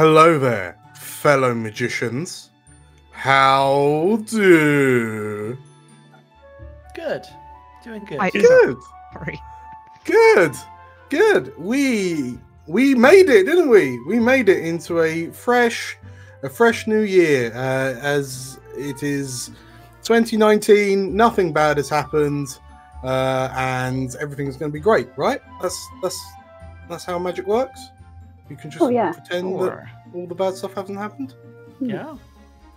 Hello there, fellow magicians. How do? Good. Doing good. Good. Sorry. Good. We made it, didn't we? We made it into a fresh new year. As it is 2019, nothing bad has happened, and everything's going to be great, right? That's how magic works. You can just pretend that all the bad stuff hasn't happened. Yeah.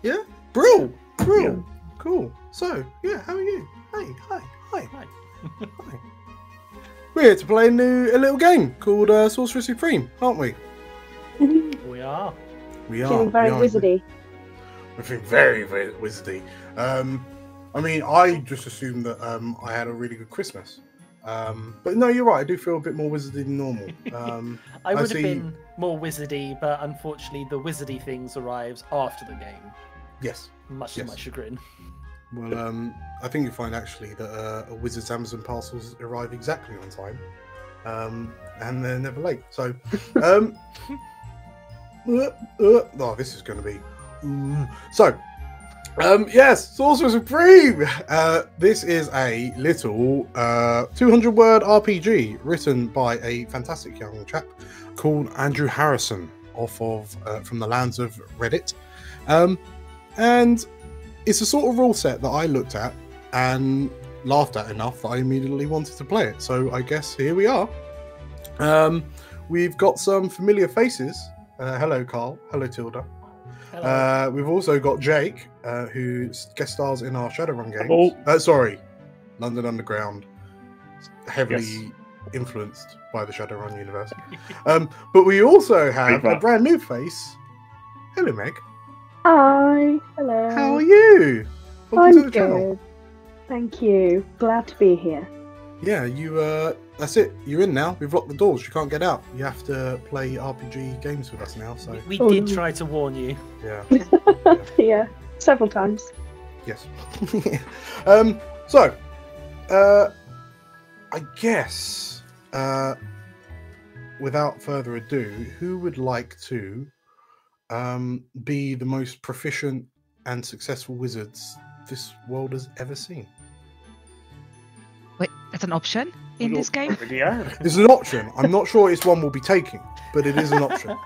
Yeah. Brill. Yeah. Cool. So, how are you? Hi. We're here to play a little game called Sorcerer Supreme, aren't we? We are. Feeling very wizardy. We're feeling very, very wizardy. I mean, I just assumed that I had a really good Christmas. But no, you're right. I do feel a bit more wizardy than normal. I would have been more wizardy, but unfortunately, the wizardy things arrives after the game. Yes. Much to my chagrin. Well, I think you find actually that a wizard's Amazon parcels arrive exactly on time, and they're never late. So, oh, this is going to be so. Yes, Sorcerer Supreme. This is a little 200-word RPG written by a fantastic young chap called Andrew Harrison, off of from the lands of Reddit, and it's a sort of rule set that I looked at and laughed at enough that I immediately wanted to play it. So I guess here we are. We've got some familiar faces. Hello, Carl. Hello, Tilda. Hello. We've also got Jake, who guest stars in our Shadowrun games. Sorry, London Underground, heavily influenced by the Shadowrun universe. But we also have a brand new face. Hello, Meg. Hi. Hello. How are you? Welcome to the channel. Thank you. Glad to be here. Yeah, you. That's it. You're in now. We've locked the doors. You can't get out. You have to play RPG games with us now. So we did try to warn you. Yeah. Yeah, several times. Yes. So, I guess, without further ado, who would like to be the most proficient and successful wizards this world has ever seen? Wait, that's an option in this game? It's an option. I'm not sure it's one we'll be taking, but it is an option.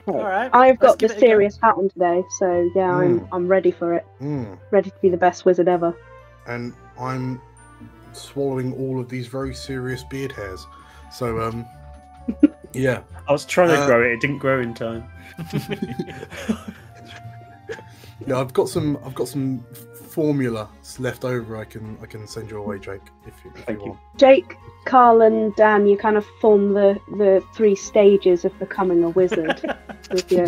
All right. I've got the serious hat on today, so yeah, I'm ready for it. Ready to be the best wizard ever. And I'm swallowing all of these very serious beard hairs. So yeah. I was trying to grow it. It didn't grow in time. Yeah, I've got some formula left over. I can send you away, Jake, if you want. Jake, Carl, and Dan, you kind of form the 3 stages of becoming a wizard with your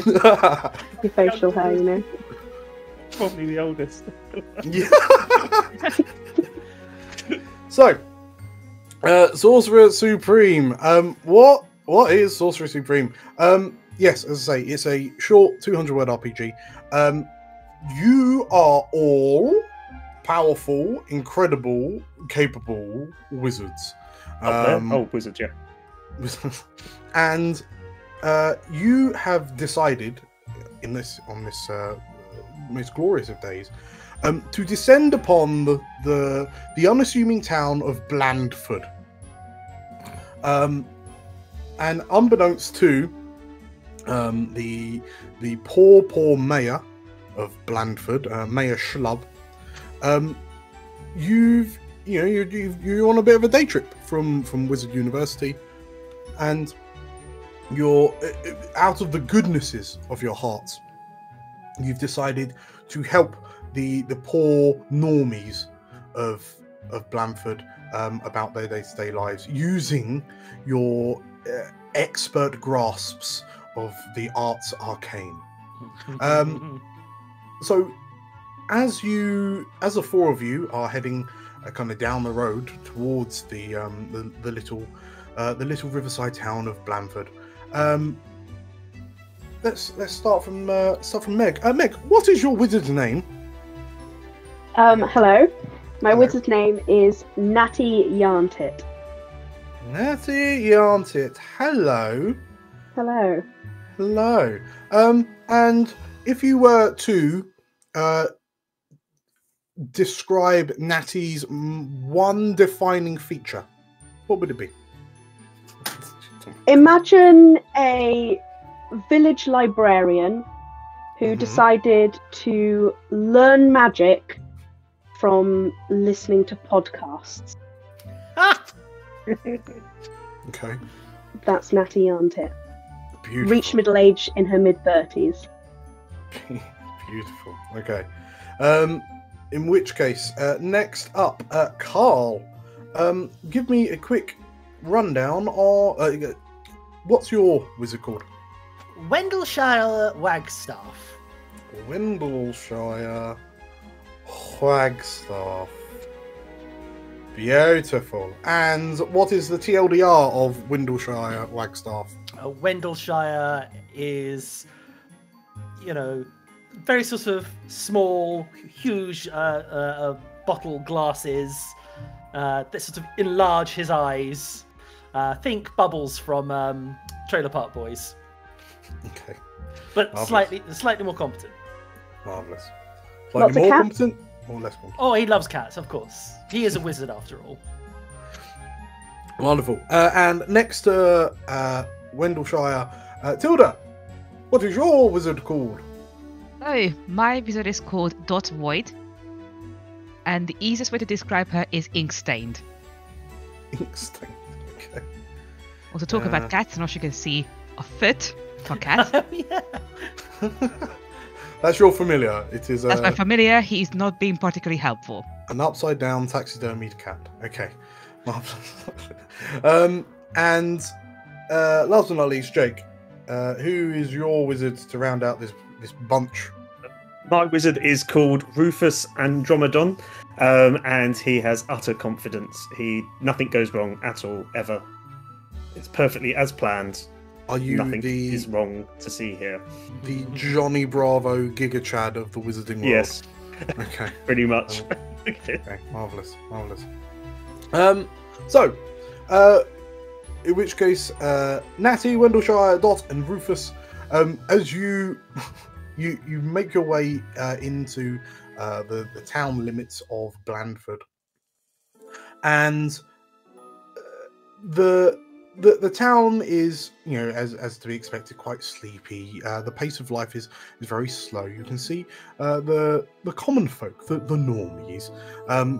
facial hair, you know. Probably the oldest. Yeah. So, Sorcerer Supreme. What is Sorcerer Supreme? Yes, as I say, it's a short 200-word RPG. You are all powerful, incredible, capable wizards. Wizards, yeah. And you have decided on this most glorious of days to descend upon the unassuming town of Blandford. And unbeknownst to the poor mayor of Blandford, Mayor Schlub, you're on a bit of a day trip from Wizard University, and you're out of the goodnesses of your hearts, you've decided to help the poor normies of Blandford about their day-to-day lives, using your expert grasps of the arts arcane. So, as the 4 of you are heading kind of down the road towards the little riverside town of Blandford, let's start from Meg. Meg, what is your wizard's name? Hello. My wizard's name is Natty Yarntit. Natty Yarntit. Hello. Hello. Hello. And if you were to describe Natty's one defining feature, what would it be? Imagine a village librarian who decided to learn magic from listening to podcasts. Okay. That's Natty, aren't it? Beautiful. Reached middle age in her mid-30s. Beautiful. Okay. In which case, next up, Carl. Give me a quick rundown or what's your wizard called? Wendleshire Wagstaff. Wendleshire Wagstaff. Beautiful. And what is the TLDR of Wendleshire Wagstaff? Wendleshire is, you know, very sort of small, huge bottle glasses that sort of enlarge his eyes. Think Bubbles from Trailer Park Boys. Okay. But Marvelous. slightly more competent. Marvellous. Lots Slightly of more cats? competent or less competent? Oh, he loves cats, of course. He is a wizard after all. Wonderful. And next to Wendleshire, Tilda, what is your wizard called? So, my wizard is called Dot Void, and the easiest way to describe her is ink stained. Ink stained. Okay. Also, talk about cats, and also you can see a foot for cat. Yeah. That's your familiar. It is That's my familiar. He's not being particularly helpful. an upside down taxidermied cat. Okay. And last but not least, Jake, who is your wizard to round out this bunch? My wizard is called Rufus Andromedon, and he has utter confidence. Nothing goes wrong at all, ever. It's perfectly as planned. Are you Nothing is wrong to see here. the Johnny Bravo Giga Chad of the wizarding world? Yes, Okay. pretty much. Okay. Marvelous. So, in which case, Natty, Wendleshire, Dot, and Rufus, as you make your way into the town limits of Blandford, and the town is, as to be expected, quite sleepy. The pace of life is very slow. You can see the common folk, the normies,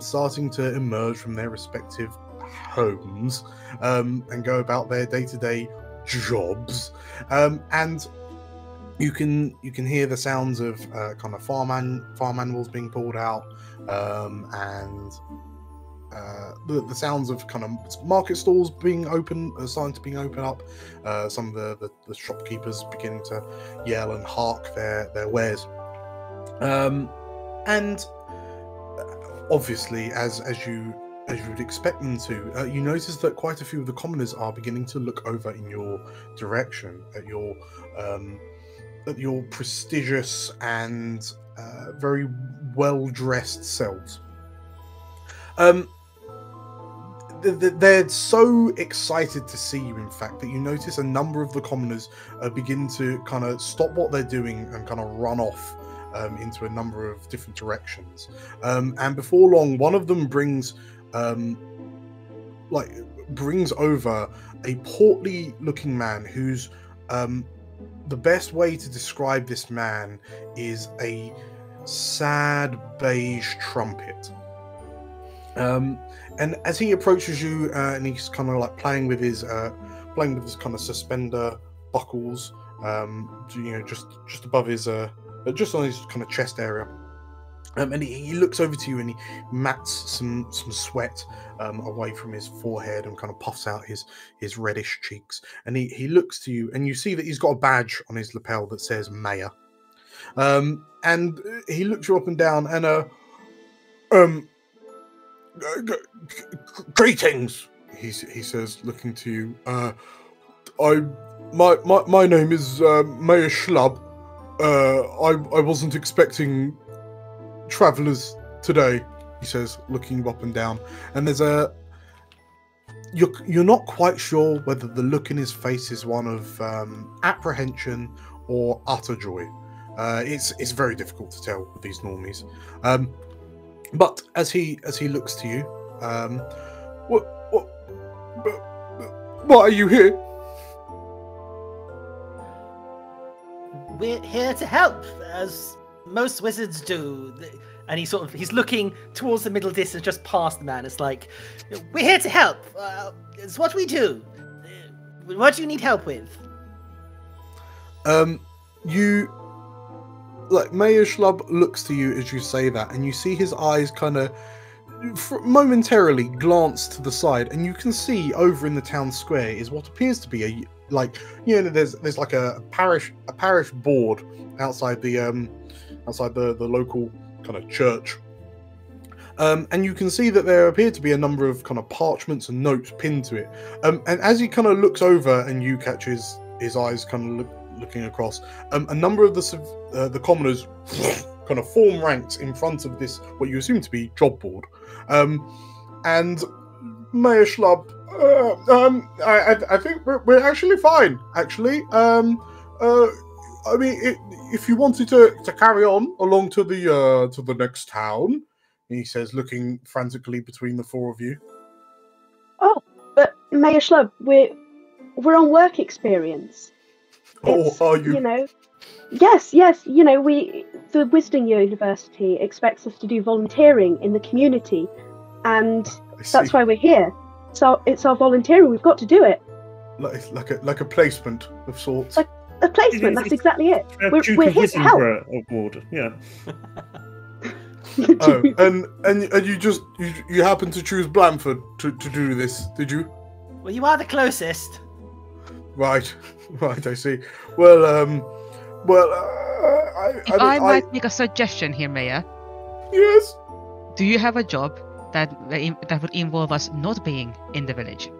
starting to emerge from their respective homes and go about their day-to-day jobs, and you can hear the sounds of kind of farm animals being pulled out, and the sounds of kind of market stalls being starting to open up. Some of the shopkeepers beginning to yell and hark their wares, and obviously, as you would expect them to, you notice that quite a few of the commoners are beginning to look over in your direction at your prestigious and very well-dressed selves. They're so excited to see you, in fact, that you notice a number of the commoners begin to kind of stop what they're doing and kind of run off into a number of different directions. And before long, one of them brings over a portly-looking man who's the best way to describe this man is a sad beige trumpet. And as he approaches you, and he's kind of like playing with his kind of suspender buckles, just above his, just on his kind of chest area. And he looks over to you and he mats some sweat away from his forehead and kind of puffs out his reddish cheeks. And he looks to you, and you see that he's got a badge on his lapel that says Mayor. And he looks you up and down and greetings, he says, looking to you. My name is Mayor Schlub. I wasn't expecting travellers today, he says, looking you up and down. And there's you're not quite sure whether the look in his face is one of apprehension or utter joy. It's very difficult to tell with these normies. But as he looks to you, why are you here? We're here to help, as most wizards do. And he's looking towards the middle distance, just past the man. It's like, we're here to help. It's what we do. What do you need help with? Mayor Schlub looks to you as you say that, and you see his eyes kind of momentarily glance to the side, and you can see over in the town square is what appears to be there's like a parish board outside the local kind of church, and you can see that there appear to be a number of kind of parchments and notes pinned to it, and as he kind of looks over and you catch his eyes kind of looking across, a number of the commoners kind of form ranks in front of this what you assume to be job board, and Mayor Schlub, I think we're actually fine. Actually, I mean, if you wanted to carry on along to the next town, he says, looking frantically between the four of you. Oh, but Mayor Schlub, we're on work experience. Are you? You know, yes. You know, the Wisdom University expects us to do volunteering in the community, and that's why we're here. So it's our volunteering. We've got to do it. Like a placement of sorts. Like a placement. That's exactly it. We're here to help. Award. Yeah. Oh, and you happen to choose Blandford to do this, did you? Well, you are the closest. Right, I see. Well, I might make a suggestion here, Mayor. Yes. Do you have a job that would involve us not being in the village?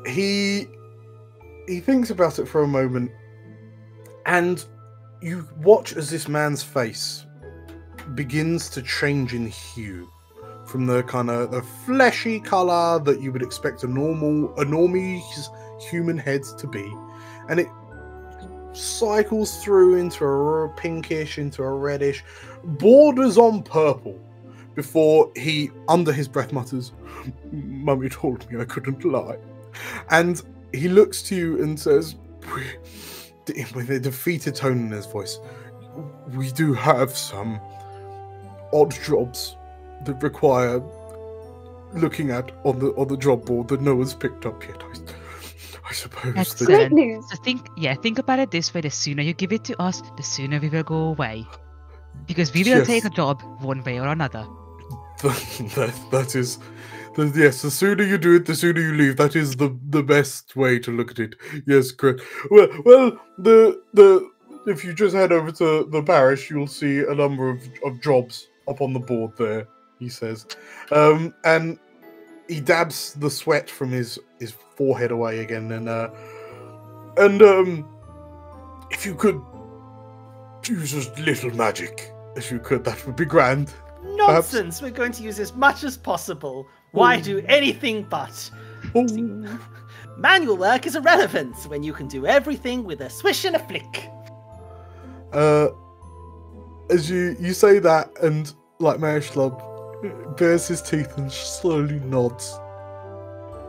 He thinks about it for a moment, and you watch as this man's face begins to change in hue from the kind of the fleshy color that you would expect a normie's human head to be, and it cycles through into a pinkish, into a reddish, borders on purple, before he, under his breath, mutters, "Mummy told me I couldn't lie." And he looks to you and says, with a defeated tone in his voice, "We do have some odd jobs that require looking at on the job board that no one's picked up yet. I suppose." That's great news. So think about it this way: the sooner you give it to us, the sooner we will go away, because we will take a job one way or another. That is. Yes, the sooner you do it, the sooner you leave. That is the best way to look at it. Yes, correct. Well, if you just head over to the parish, you'll see a number of jobs up on the board there, he says. And he dabs the sweat from his forehead away again, and if you could use as little magic as you could, that would be grand. Nonsense! Perhaps. We're going to use as much as possible. Why do anything but? Manual work is irrelevant when you can do everything with a swish and a flick. As you say that, and like Mayor Schlub bares his teeth and slowly nods.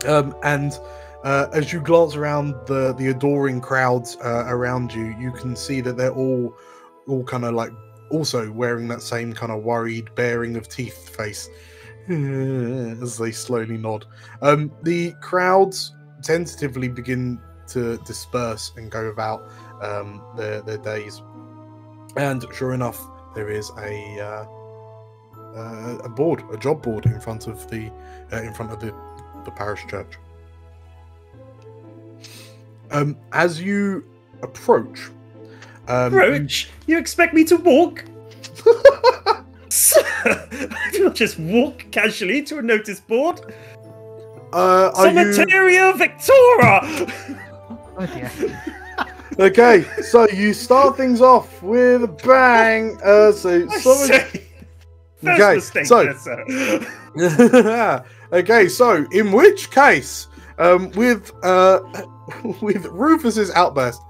And as you glance around the adoring crowds around you, you can see that they're all kind of like also wearing that same kind of worried, baring of teeth face as they slowly nod. The crowds tentatively begin to disperse and go about their days, and sure enough, there is a job board in front of the parish church. As you approach, you expect me to walk? I do not just walk casually to a notice board. Cemeteria Victoria! Oh dear. Okay, so you start things off with a bang. Okay, mistake so there, sir. okay, so in which case, with Rufus's outburst,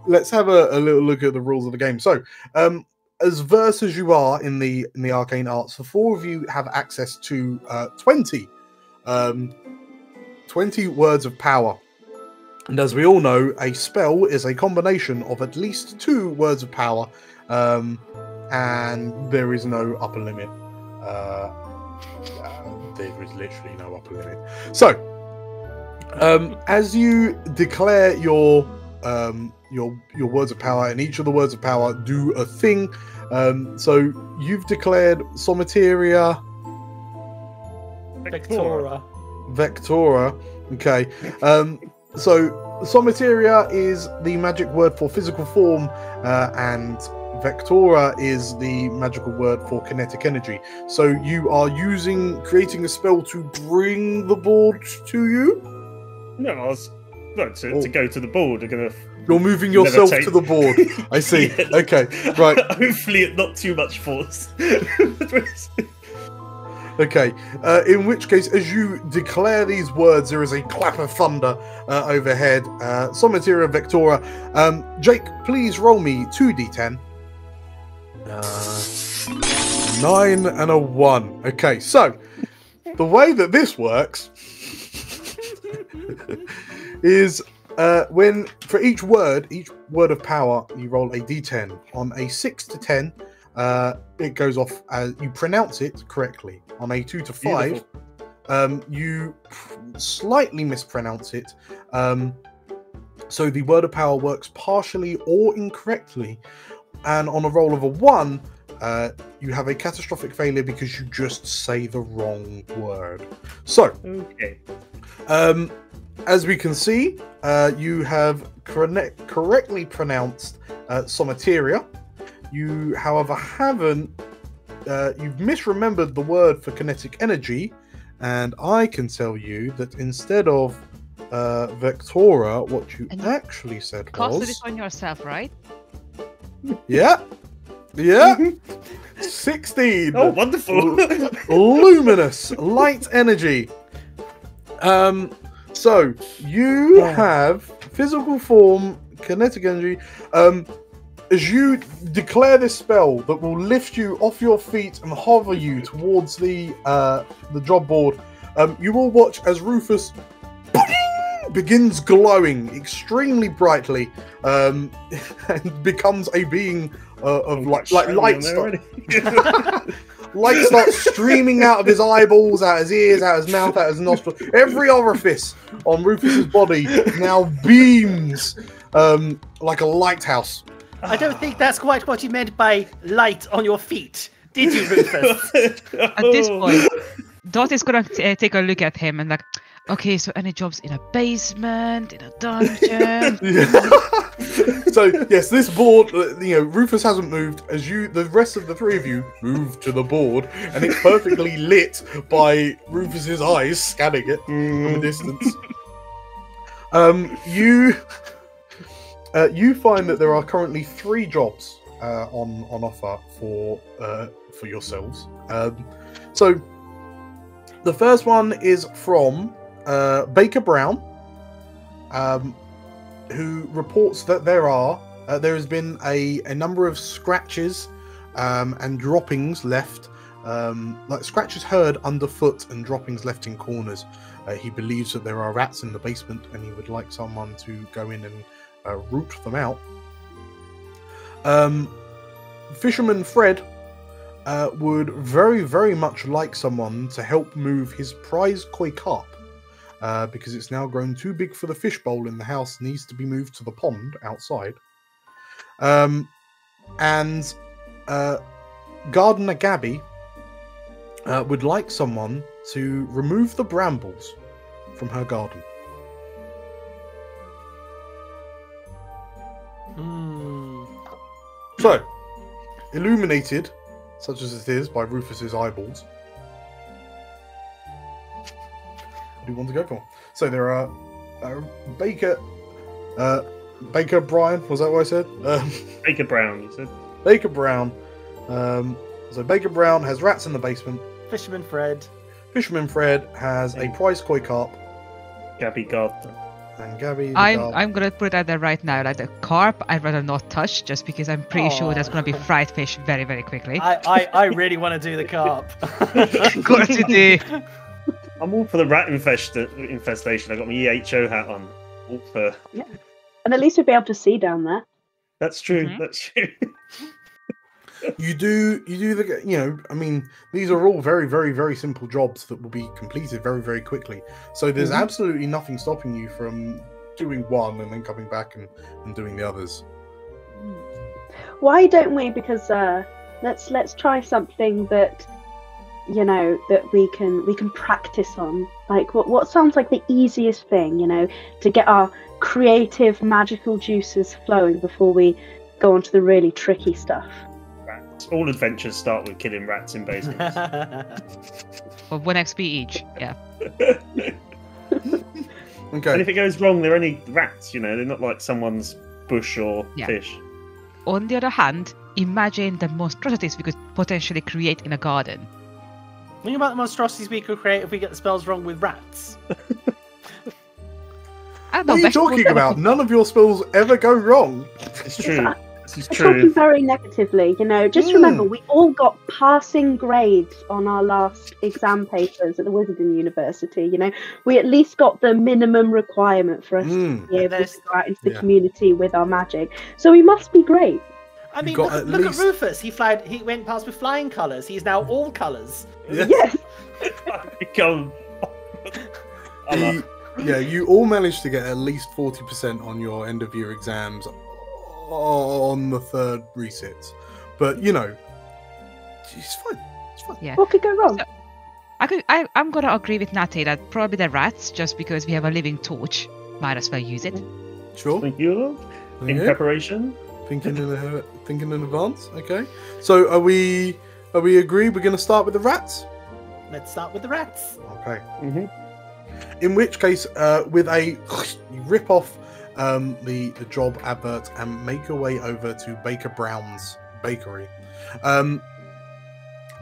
let's have a little look at the rules of the game. So, as versed as you are in the arcane arts, the four of you have access to 20 words of power. And as we all know, a spell is a combination of at least 2 words of power, and there is no upper limit. There is literally no upper limit. So, as you declare your words of power, and each of the words of power do a thing. So you've declared Somateria, Vectora. Okay. So Somateria is the magic word for physical form, and Vectora is the magical word for kinetic energy. So you are creating a spell to bring the board to you? No, I was to go to the board. You're moving yourself levitate. to the board. I see. Yes. Okay, right. Hopefully, not too much force. Okay, in which case, as you declare these words, there is a clap of thunder overhead. Somateria Vectora. Jake, please roll me 2d10. 9 and a 1. Okay, so the way that this works is when for each word of power, you roll a d10. On a 6 to 10, it goes off as you pronounce it correctly. On a 2 to 5, you slightly mispronounce it. So the word of power works partially or incorrectly. And on a roll of a 1, you have a catastrophic failure because you just say the wrong word. So, okay. As we can see, you have correctly pronounced Somateria. You, however, you've misremembered the word for kinetic energy, and I can tell you that instead of Vectora, what you actually said Casted was... it on yourself, right? Yeah. 16. Oh, wonderful. Luminous light energy. So you have physical form, kinetic energy. As you declare this spell that will lift you off your feet and hover you towards the job board, you will watch as Rufus begins glowing extremely brightly, and becomes a being of light. Light starts streaming out of his eyeballs, out his ears, out his mouth, out his nostrils. Every orifice on Rufus's body now beams like a lighthouse. I don't think that's quite what you meant by light on your feet, did you, Rufus? At this point, Dot is gonna take a look at him and like, okay, so any jobs in a basement, in a dungeon? So yes, this board, Rufus hasn't moved. As the rest of the three of you move to the board, and it's perfectly lit by Rufus's eyes scanning it from a distance. You find that there are currently 3 jobs on offer for yourselves. So the first one is from Baker Brown, who reports that there has been a number of scratches and droppings left, like scratches heard underfoot and droppings left in corners. He believes that there are rats in the basement, and he would like someone to go in and root them out. Fisherman Fred would very, very much like someone to help move his prize koi carp, because it's now grown too big for the fishbowl in the house, needs to be moved to the pond outside. And Gardener Gabby would like someone to remove the brambles from her garden. So, illuminated, such as it is, by Rufus's eyeballs. What do you want to go for? So there are Baker Brian, was that what I said? Baker Brown, you said. Baker Brown So Baker Brown has rats in the basement. Fisherman Fred. Fisherman Fred has a prize koi carp. Gabby Gardner. And Gabby. I'm gonna put it out there right now. Like the carp, I'd rather not touch, just because I'm pretty sure that's gonna be fried fish very, very quickly. I really want to do the carp. Of course you do. I'm all for the rat infestation. I got my EHO hat on. All for. Yeah. And at least we'll be able to see down there. That's true. Mhm. That's true. You do the, you know, I mean, these are all very, very, very simple jobs that will be completed very, very quickly. So there's absolutely nothing stopping you from doing one and then coming back and doing the others. Why don't we? Because let's try something that, you know, that we can practice on. Like what sounds like the easiest thing, you know, to get our creative magical juices flowing before we go on to the really tricky stuff. Rats. All adventures start with killing rats in basements. For 1 XP each. Yeah. Okay. And if it goes wrong, they're only rats. You know, they're not like someone's bush or fish. On the other hand, imagine the monstrosities we could potentially create in a garden. Think about the monstrosities we could create if we get the spells wrong with rats. What are you talking about? None of your spells ever go wrong. It's true. This is I'm true. talking very negatively, you know. Just remember, we all got passing grades on our last exam papers at the Wizarding University. You know, we at least got the minimum requirement for us to be able to go out into the community with our magic. So we must be great. I mean, look at Rufus. He went past with flying colours. He's now all colours. Yes. Become. Yeah, you all managed to get at least 40% on your end of year exams on the third resits, but you know, it's fine. It's fine. Yeah. What could go wrong? So, I'm gonna agree with Natty that probably the rats, just because we have a living torch, might as well use it. Sure. Thank you. In preparation. Thinking in advance. Okay. So are we agreed? We're going to start with the rats. Let's start with the rats. Okay. Mm-hmm. In which case, with a you rip off the job advert and make your way over to Baker Brown's bakery.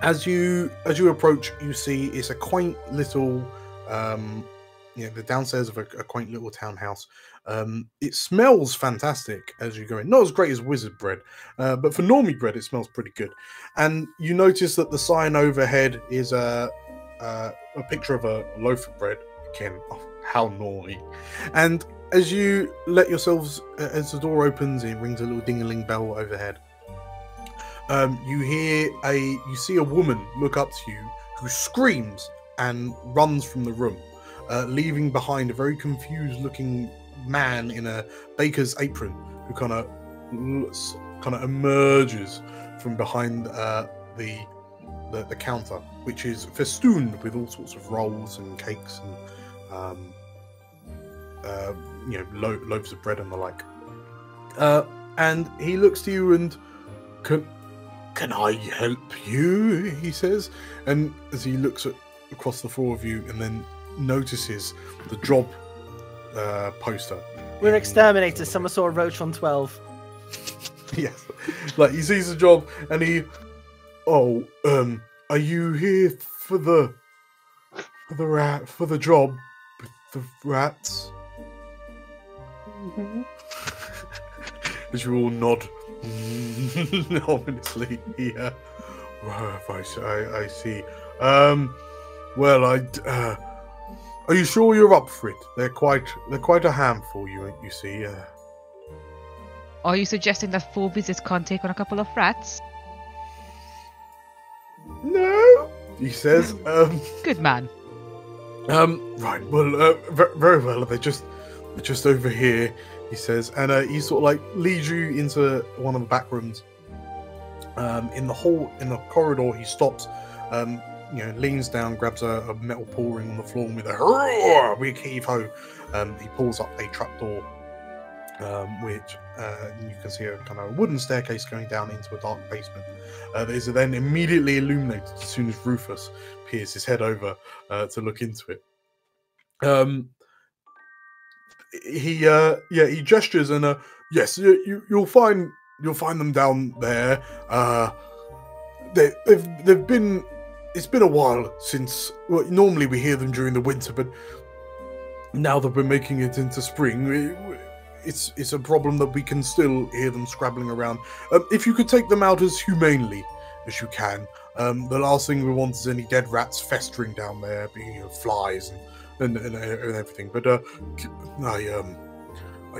As you approach, you see it's a quaint little the downstairs of a quaint little townhouse. It smells fantastic as you go in. Not as great as wizard bread, but for normie bread, it smells pretty good. And you notice that the sign overhead is a picture of a loaf of bread. Again, how naughty. And as you let yourselves, as the door opens, it rings a little ding-a-ling bell overhead. You see a woman look up to you who screams and runs from the room, leaving behind a very confused-looking man in a baker's apron who kind of emerges from behind the counter, which is festooned with all sorts of rolls and cakes and loaves of bread and the like. And he looks to you and can I help you? He says, and as he looks across the four of you and then notices the job poster. We're exterminators. Someone saw a roach on 12. Yes, like he sees the job and he, are you here for the job with the rats? Mm-hmm. As you all nod ominously. Yeah, I see. Are you sure you're up for it? They're quite a handful, you see. Are you suggesting that 4 visits can't take on a couple of rats? No, he says. Good man. Right. Well, very well. They're just over here, he says, and he sort of like leads you into one of the back rooms. In the corridor, he stops. Leans down, grabs a metal paw ring on the floor, and with a big heave ho, he pulls up a trapdoor, which you can see a kind of wooden staircase going down into a dark basement. That is then immediately illuminated as soon as Rufus peers his head over to look into it. He gestures and yes, you'll find them down there. they've been. It's been a while since. Well, normally we hear them during the winter, but now that we're making it into spring, it's a problem that we can still hear them scrabbling around. If you could take them out as humanely as you can. The last thing we want is any dead rats festering down there, being flies and everything. But I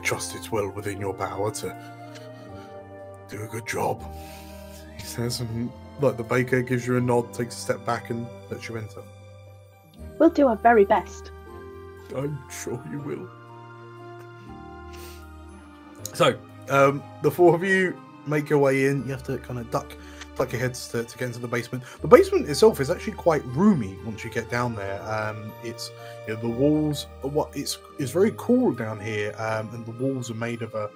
trust it's well within your power to do a good job. He says, and like the baker gives you a nod, takes a step back, and lets you enter. We'll do our very best. I'm sure you will. So, the four of you make your way in. You have to kind of duck your heads to get into the basement. The basement itself is actually quite roomy once you get down there. It's the walls. It's very cool down here, and the walls are made of a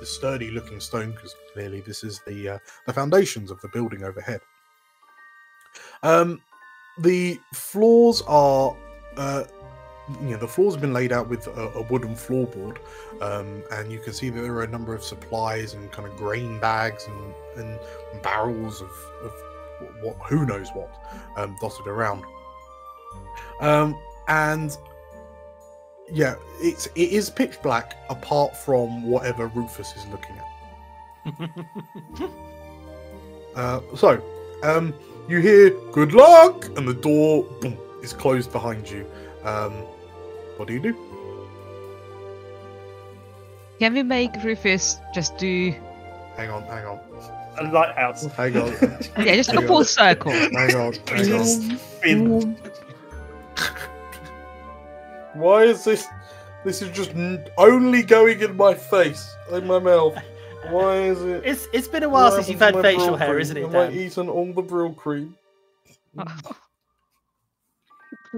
sturdy-looking stone, because clearly this is the foundations of the building overhead. The floors are. The floors have been laid out with a wooden floorboard, and you can see that there are a number of supplies and kind of grain bags and barrels of what who knows what dotted around. And yeah, it is pitch black apart from whatever Rufus is looking at. So you hear "good luck" and the door boom, is closed behind you. What do you do? Can we make Rufus just do... Hang on. A lighthouse. Hang on. Yeah, just a full circle. Hang on. Spin. Why is this? This is just only going in my face, in my mouth. Why is it? It's been a while since you've had facial hair, isn't it, Am I Dan? eating all the brill cream?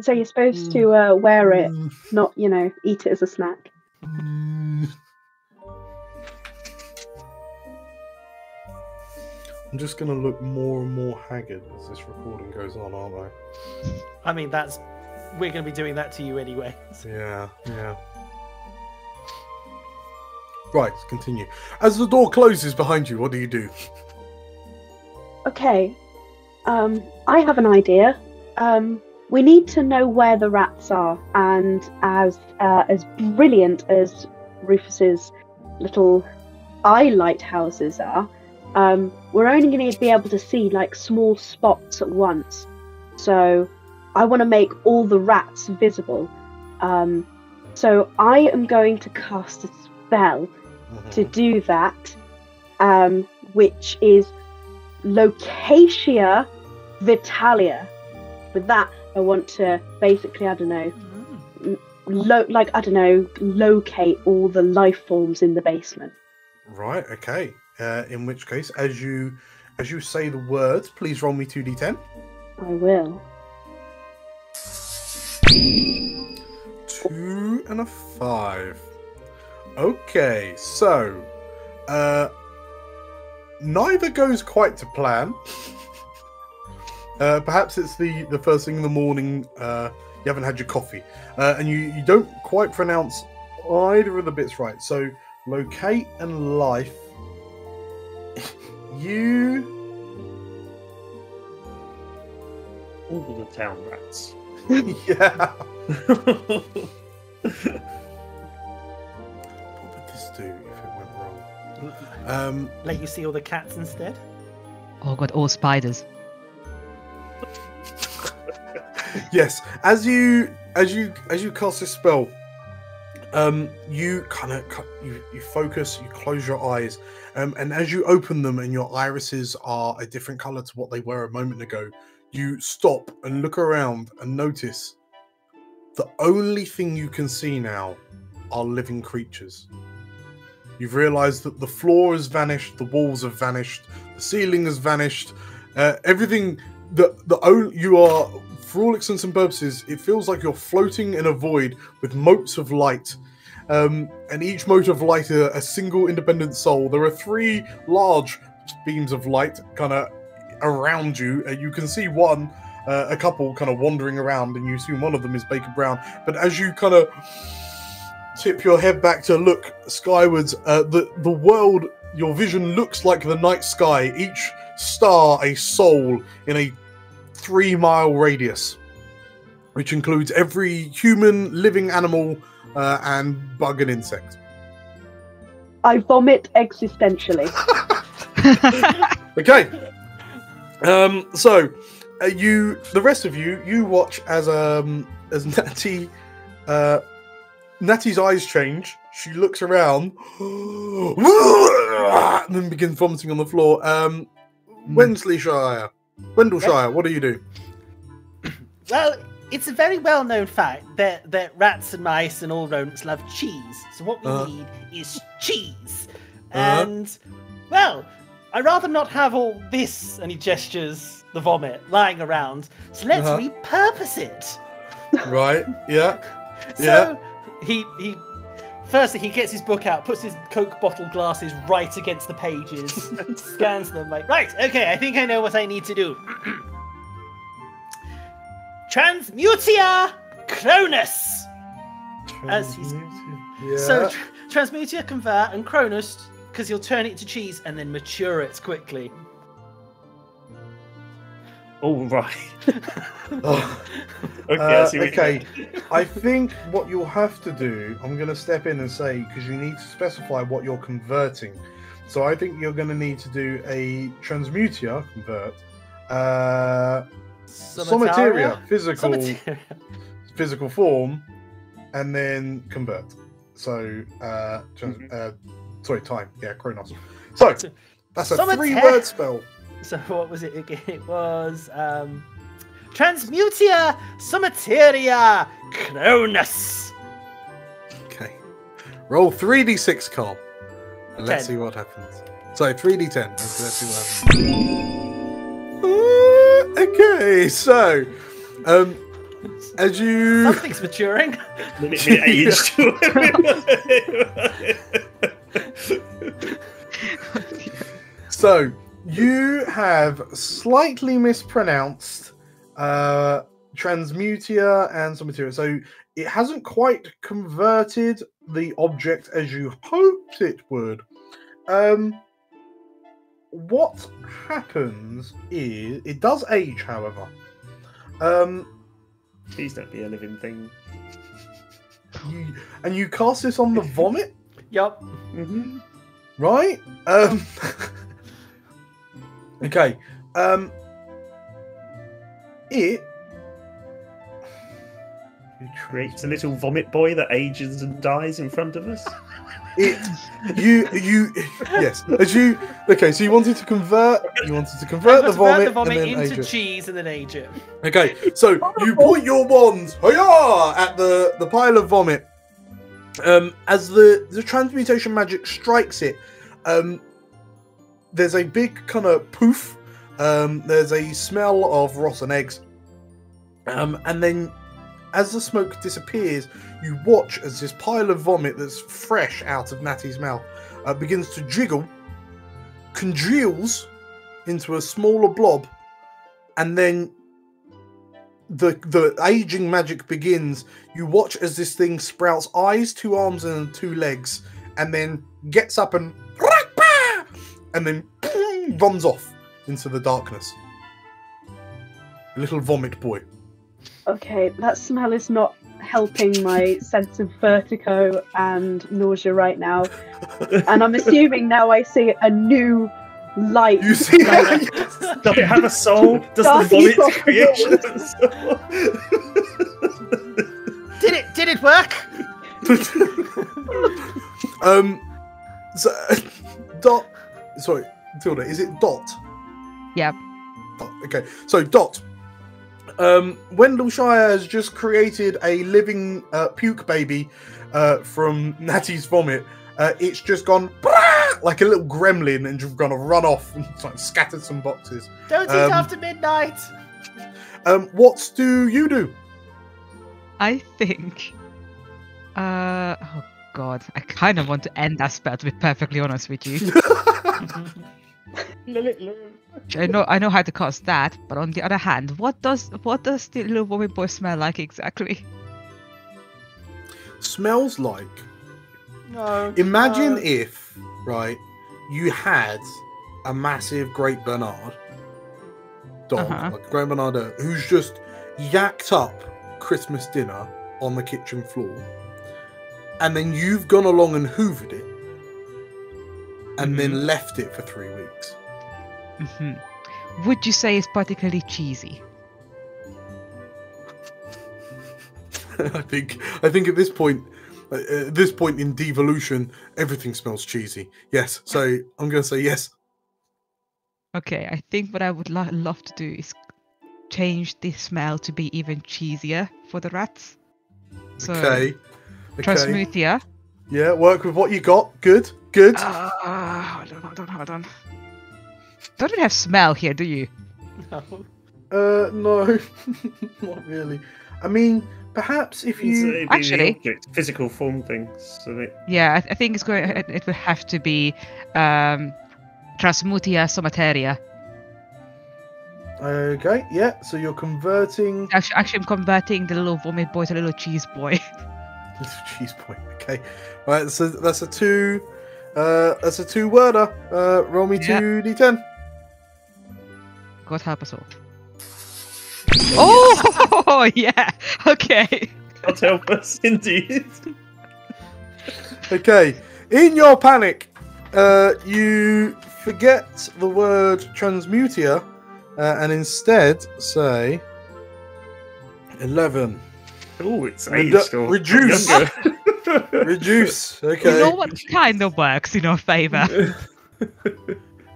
So you're supposed to wear it, not, eat it as a snack. I'm just going to look more and more haggard as this recording goes on, aren't I? I mean, we're going to be doing that to you anyway. Yeah. Right, continue. As the door closes behind you, what do you do? Okay. I have an idea. We need to know where the rats are, and as brilliant as Rufus's little eye lighthouses are, we're only going to be able to see like small spots at once. So I want to make all the rats visible. So I am going to cast a spell to do that, which is Locatia Vitalia. With that, I want to basically, locate all the life forms in the basement. Right, okay. In which case, as you say the words, please roll me 2d10. I will. 2 and a 5. Okay, so neither goes quite to plan. Perhaps it's the first thing in the morning. You haven't had your coffee, and you don't quite pronounce either of the bits right. So locate and life. All the town rats. Yeah. What would this do if it went wrong? Let you see all the cats instead. Oh god, all spiders. Yes, as you cast this spell, you you focus, you close your eyes, and as you open them and your irises are a different color to what they were a moment ago, you stop and look around and notice the only thing you can see now are living creatures. You've realized that the floor has vanished, the walls have vanished, the ceiling has vanished, everything. You are, for all intents and purposes, it feels like you're floating in a void with motes of light, and each mote of light a single independent soul. There are 3 large beams of light kind of around you, and you can see a couple kind of wandering around, and you see one of them is Baker Brown. But as you kind of tip your head back to look skywards, the world, your vision looks like the night sky. Each star a soul in a 3-mile radius, which includes every human, living animal, and bug and insect. I vomit existentially. Okay. So the rest of you watch as Natty's eyes change. She looks around and then begins vomiting on the floor. Wendleshire, what do you do? Well, it's a very well-known fact that rats and mice and all rodents love cheese. So what we need is cheese. And, well, I'd rather not have all this, and he gestures the vomit, lying around. So let's repurpose it. Right, yeah. So firstly, he gets his book out, puts his Coke bottle glasses right against the pages, scans them like, right, okay, I think I know what I need to do. Transmutia Cronus! So, Transmutia, convert, and Cronus, because he'll turn it to cheese and then mature it quickly. All right. Okay, I think what you'll have to do, I'm going to step in and say, because you need to specify what you're converting. So I think you're going to need to do a Transmutia, convert, Somateria, physical form, and then convert. So, time. Yeah, Chronos. So, that's a 3-word spell. So what was it again? It was Transmutia Somateria Cronus. Okay. Roll 3d6, Carl. And let's 10. see what happens. So 3d10. Let's see what happens. Okay, so as you something's maturing. Aged. So you have slightly mispronounced Transmutia and Somateria. So it hasn't quite converted the object as you hoped it would. What happens is it does age, however. Please don't be a living thing. You cast this on the vomit? Yup. Mm-hmm. Right? Okay. It creates a little vomit boy that ages and dies in front of us. Yes. Okay, so you wanted to convert the vomit and then into age cheese and then age it. Okay, so you point your wand at the pile of vomit. As the transmutation magic strikes it, there's a big kind of poof. There's a smell of rotten eggs. And then as the smoke disappears, you watch as this pile of vomit that's fresh out of Natty's mouth begins to jiggle, congeals into a smaller blob, and then the aging magic begins. You watch as this thing sprouts eyes, 2 arms, and 2 legs, and then gets up and then runs off into the darkness. A little vomit boy. Okay, that smell is not helping my sense of vertigo and nausea right now. And I'm assuming now I see a new light. You see like, Does it have a soul? Does the vomit creation have a soul? Did it work? So, Dot. Sorry, Tilda. Is it Dot? Yep. Dot. Okay. So Dot. Wendleshire has just created a living puke baby from Natty's vomit. It's just gone like a little gremlin and just gonna run off and like, scattered some boxes. Don't eat after midnight. What do you do? I think. Oh God, I kind of want to end that spell. To be perfectly honest with you, I know how to cast that, but on the other hand, what does the little vomit boy smell like exactly? Smells like. No. Imagine if, right, you had a massive Great Bernard dog, Uh-huh. like a Great Bernard, who's just yacked up Christmas dinner on the kitchen floor, and then you've gone along and hoovered it, and then left it for 3 weeks. Would you say it's particularly cheesy? I think at this point in devolution, everything smells cheesy. Yes, so I'm going to say yes. Okay, I think what I would love to do is change the smell to be even cheesier for the rats. So, Okay. Transmutia. Yeah, work with what you got. Good. Good. Hold on. Don't you have smell here, do you? No. No, not really. I mean, perhaps if you It'd be Actually- the object, physical form things. So that Yeah, I think it will have to be Transmutia Somateria. Okay, yeah. So you're converting Actually, I'm converting the little vomit boy to a little cheese boy. little cheese boy. Okay, right. So that's a two. That's a 2-worder. Roll me Yeah. 2d10. God help us all. Oh, yeah. Okay. God help us, indeed. Okay. In your panic, you forget the word transmutia, and instead say 11. Oh, it's Redu- aged or reduce. younger. Reduce. You Okay. know what kind of works in our favour?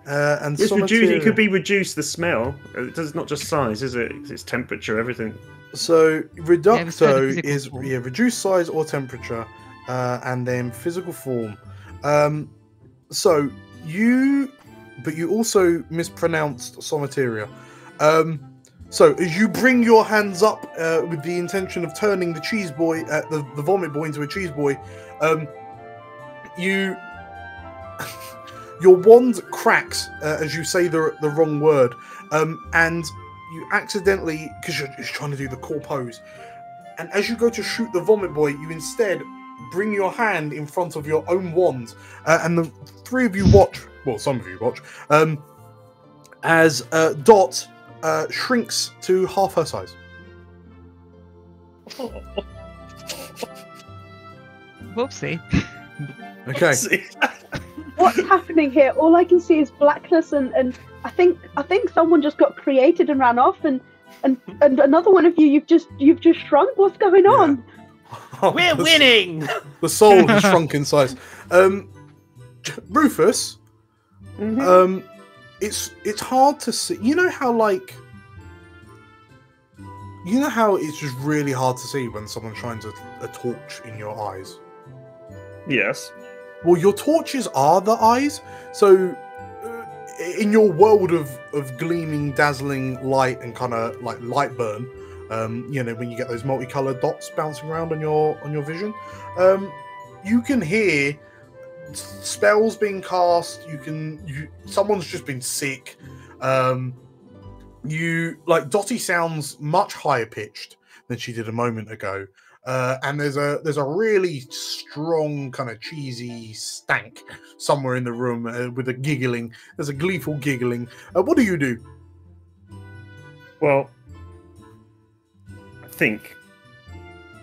And It's reduced. It somateria. could be reduce the smell. It's not just size, is it? It's temperature, everything. So Yeah, reducto it's kind of physical is form. reduced size or temperature, and then physical form. So but you also mispronounced somateria. So as you bring your hands up with the intention of turning the cheese boy, the vomit boy into a cheese boy, your wand cracks as you say the wrong word, and you accidentally, because you're trying to do the core pose, and as you go to shoot the vomit boy, you instead bring your hand in front of your own wand, and the three of you watch, well, some of you watch, as Dot shrinks to half her size. Whoopsie. Okay. What's happening here? All I can see is blackness, and I think someone just got created and ran off, and another one of you've just shrunk. What's going on? We're winning! The soul has shrunk in size. Rufus, it's hard to see. You know how it's just really hard to see when someone shines a torch in your eyes? Yes. Well, your torches are the eyes. So, in your world of gleaming, dazzling light and kind of like light burn, when you get those multicolored dots bouncing around on your vision, you can hear spells being cast. Someone's just been sick. Dottie sounds much higher pitched than she did a moment ago. And there's a really strong kind of cheesy stank somewhere in the room with a giggling. There's a gleeful giggling. What do you do? Well, I think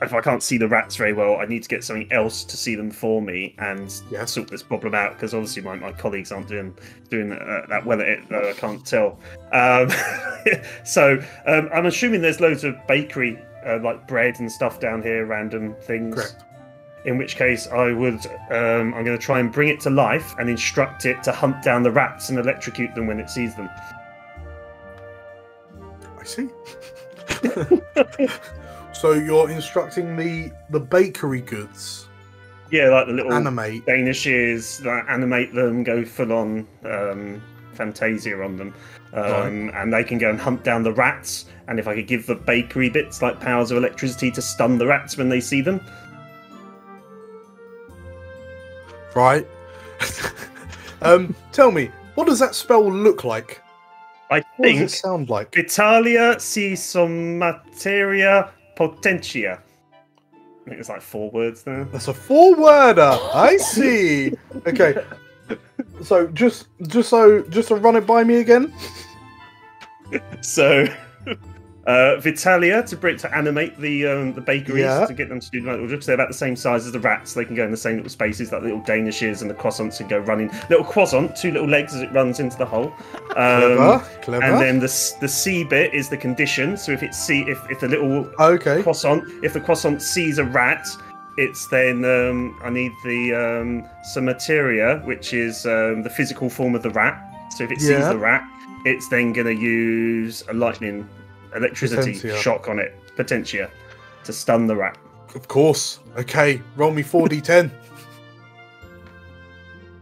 if I can't see the rats very well, I need to get something else to see them for me and sort this problem out, because obviously my colleagues aren't doing that well at it. I can't tell. So I'm assuming there's loads of bakery, like bread and stuff down here, random things. Correct. In which case, I'm going to try and bring it to life and instruct it to hunt down the rats and electrocute them when it sees them. I see. So you're instructing the bakery goods. Yeah, like the little Animate. Danishes, animate them, go full on Fantasia on them, and they can go and hunt down the rats. And if I could give the bakery bits like powers of electricity to stun the rats when they see them. Right. Tell me, what does that spell look like? I What does think it sound like? Vitalia si somateria potentia. I think it's like 4 words there. That's a 4-worder. I see. Okay. So just to run it by me again. So, Vitalia to animate the bakeries to get them to do like because they're about the same size as the rats. They can go in the same little spaces like the little danishes and the croissants and go running. Little croissant, 2 little legs as it runs into the hole. Clever. And then the C bit is the condition. So if if the little croissant, if the croissant sees a rat, it's then I need the some materia, which is the physical form of the rat. So if it sees the rat, it's then going to use a electricity shock on it, potentia, to stun the rat. Of course. Okay, roll me 4d10.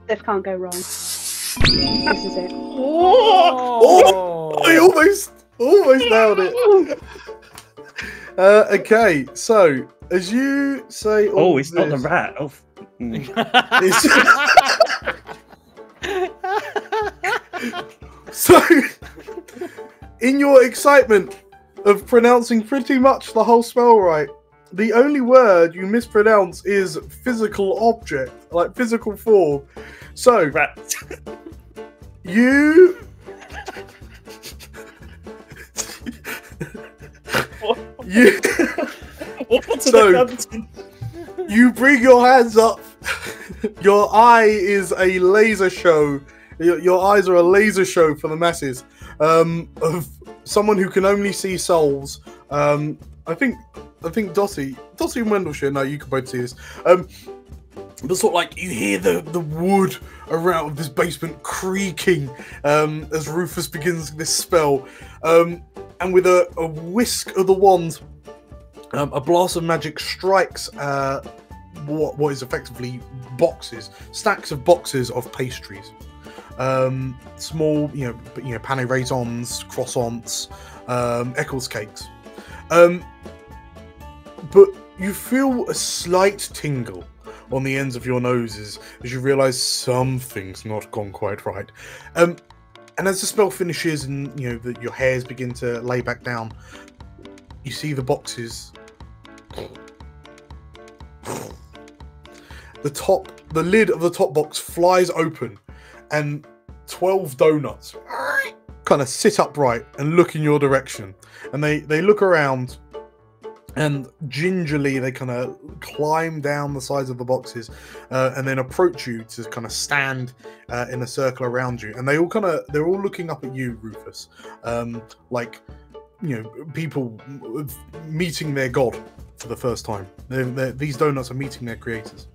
This can't go wrong. This is it. Oh! I almost nailed it. Okay, so as you say, it's not the rat. Oh. So, in your excitement of pronouncing pretty much the whole spell right, the only word you mispronounce is physical object, like physical form. So, rat. You bring your hands up. Your eye is a laser show. Your eyes are a laser show for the masses of someone who can only see souls. I think Dottie and Wendleshire. No, you can both see this. But sort of like you hear the wood around this basement creaking as Rufus begins this spell, and with a whisk of the wand, a blast of magic strikes what is effectively stacks of boxes of pastries, small, pané raisins, croissants, Eccles cakes, but you feel a slight tingle on the ends of your noses as you realise something's not gone quite right. And as the spell finishes and your hairs begin to lay back down, you see the boxes. The lid of the top box flies open, and 12 donuts kind of sit upright and look in your direction. And they look around, and gingerly they kind of climb down the sides of the boxes and then approach you to kind of stand in a circle around you. And they're all looking up at you, Rufus, like people meeting their god for the first time. These donuts are meeting their creators.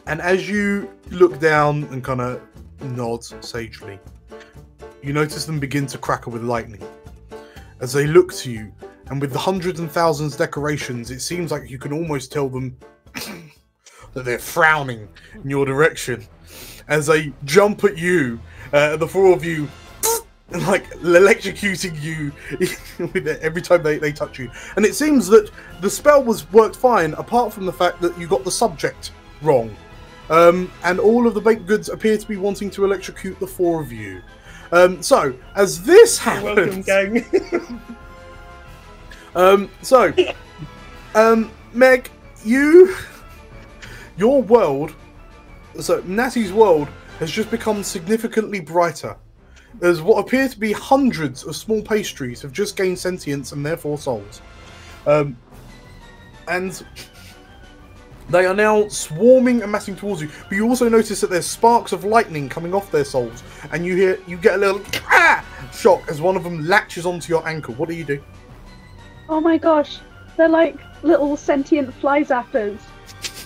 And as you look down and kind of nod sagely, you notice them begin to crackle with lightning as they look to you. And with the hundreds and thousands decorations, it seems like you can almost tell them that they're frowning in your direction as they jump at you, the 4 of you, like electrocuting you every time they touch you. And it seems that the spell worked fine, apart from the fact that you got the subject wrong. And all of the baked goods appear to be wanting to electrocute the 4 of you. So, as this happens... Welcome, gang. Meg, your world, so Natty's world, has just become significantly brighter, as what appear to be hundreds of small pastries have just gained sentience and therefore souls. And they are now swarming and massing towards you. But you also notice that there's sparks of lightning coming off their souls, and you get a little shock as one of them latches onto your ankle. What do you do? Oh my gosh, they're like little sentient fly zappers,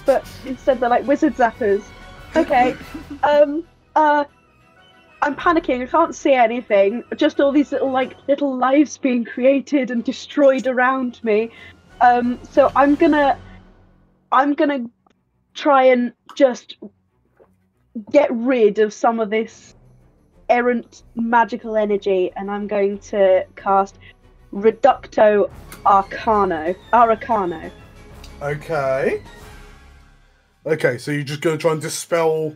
but instead they're like wizard zappers. Okay, I'm panicking. I can't see anything. Just all these little lives being created and destroyed around me. So I'm gonna try and just get rid of some of this errant magical energy, and I'm going to cast Reducto Arcano. Okay. Okay, so you're just going to try and dispel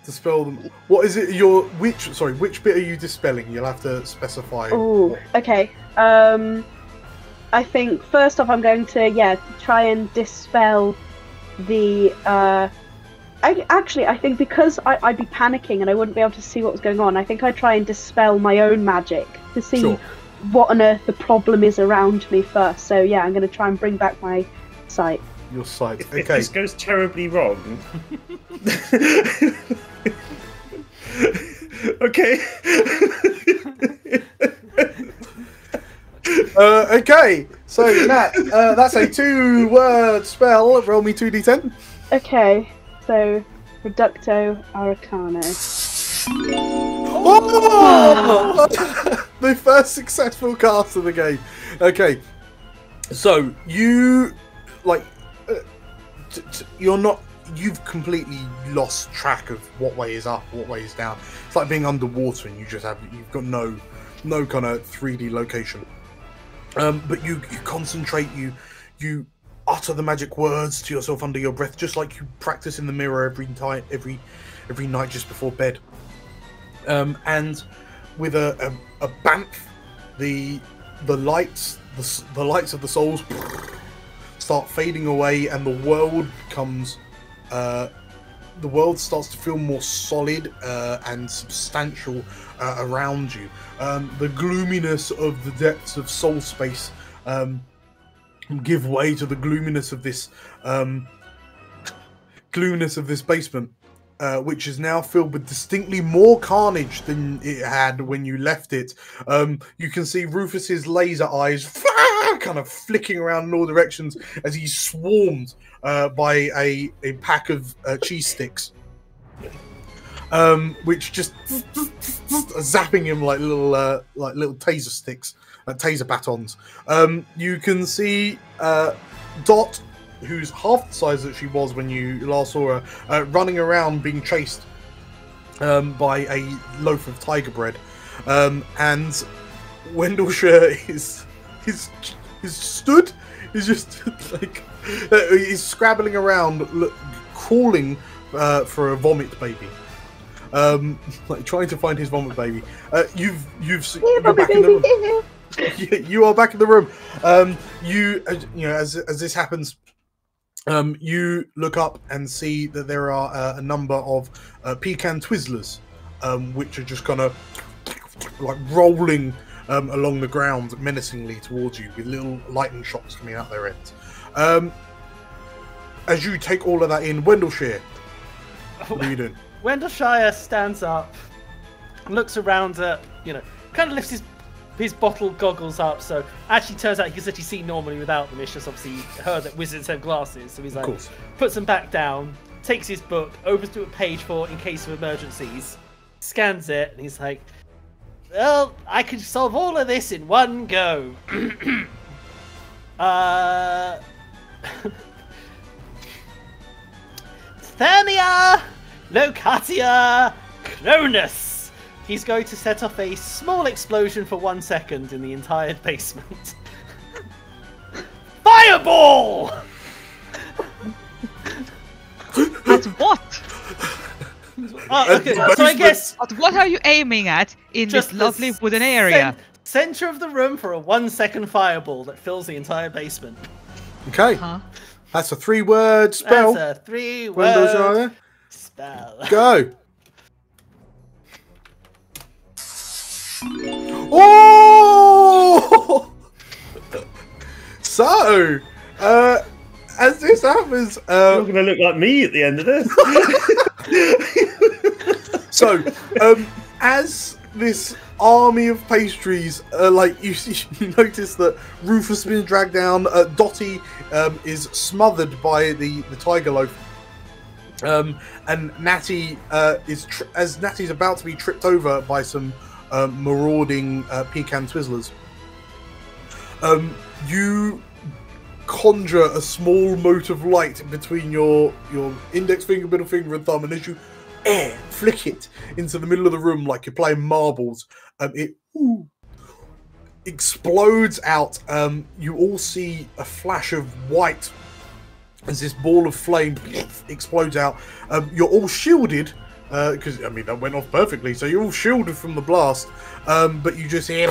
them. What is it? Which bit are you dispelling? You'll have to specify. Oh, okay. I think first off, I'm going to try and dispel the I think because I'd be panicking and I wouldn't be able to see what was going on, I think I'd try and dispel my own magic to see what on earth the problem is around me first. So yeah, I'm going to try and bring back my sight. Your sight. If this goes terribly wrong... Okay. Okay, so Nat, that's a 2-word spell. Roll me 2d10. Okay, so Reducto Arcano. Oh! The first successful cast of the game. Okay, so you you're not. You've completely lost track of what way is up, what way is down. It's like being underwater, and you've got no kind of 3D location. But you concentrate, you utter the magic words to yourself under your breath, just like you practice in the mirror every night just before bed. And with a bamf, the lights of the souls start fading away, and the world becomes. The world starts to feel more solid and substantial around you. The gloominess of the depths of soul space give way to the gloominess of this basement, which is now filled with distinctly more carnage than it had when you left it. You can see Rufus's laser eyes kind of flicking around in all directions as he's swarmed by a pack of cheese sticks, which just zapping him like little taser sticks, taser batons. You can see Dot, who's half the size that she was when you last saw her, running around being chased by a loaf of tiger bread, and Wendleshire is stood. He's just like he's scrabbling around, crawling for a vomit baby, like trying to find his vomit baby. You're back in the room. You are back in the room. You know, as this happens, you look up and see that there are a number of pecan Twizzlers, which are just kind of like rolling along the ground menacingly towards you, with little lightning shocks coming out their ends. As you take all of that in, Wendleshire, what are you doing? Wendleshire stands up, looks around at, kind of lifts his bottle goggles up, so actually turns out he can actually see normally without them. It's just obviously heard that wizards have glasses, so he's like, puts them back down, takes his book, opens to a page for in case of emergencies, scans it, and he's like, well, I can solve all of this in one go. Thermia Locatia Cronus. He's going to set off a small explosion for 1 second in the entire basement. Fireball! At what? Okay, so I guess... What are you aiming at in this lovely wooden area? Center of the room for a 1 second fireball that fills the entire basement. Okay. That's a 3-word spell. That's a 3-word spell. Go. Oh! So, as this happens, you're going to look like me at the end of this. So, as this army of pastries, like you notice that Rufus has been dragged down. Dottie is smothered by the tiger loaf, and Natty as Natty's about to be tripped over by some marauding pecan Twizzlers. You conjure a small mote of light between your index finger, middle finger, and thumb, and as you flick it into the middle of the room like you're playing marbles, it explodes out. You all see a flash of white as this ball of flame explodes out. You're all shielded, because I mean that went off perfectly, so you're all shielded from the blast, but you just hear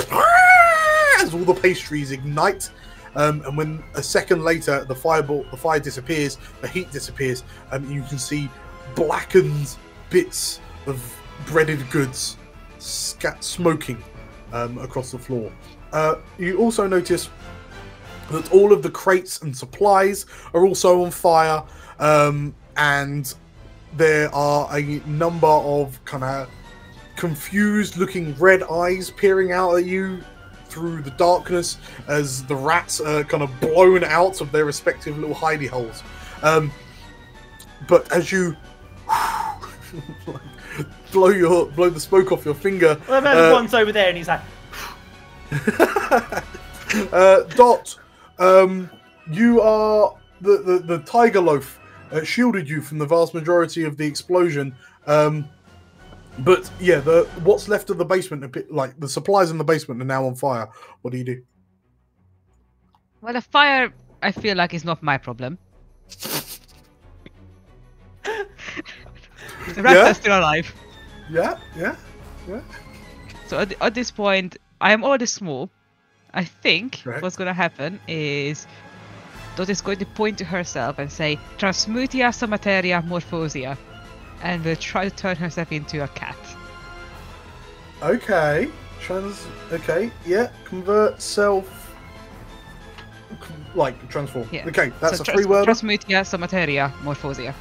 as all the pastries ignite. And when a second later the fire disappears, the heat disappears, and you can see blackened bits of breaded goods smoking across the floor. You also notice that all of the crates and supplies are also on fire, and there are a number of kind of confused looking red eyes peering out at you through the darkness as the rats are kind of blown out of their respective little hidey holes. But as you blow the smoke off your finger, well, there's one's over there and he's like Dot, you are the tiger loaf shielded you from the vast majority of the explosion, but yeah, what's left of the basement, a bit like the supplies in the basement, are now on fire. What do you do? Well, the fire, I feel like, is not my problem. The rats are still alive. Yeah. So at this point, I am already small. I think what's going to happen is Dot is going to point to herself and say, Transmutia Somateria Morphosia, and will try to turn herself into a cat. Okay. Yeah. Convert self. Like, transform. Yeah. Okay, that's a 3-word. Transmutia Somateria Morphosia.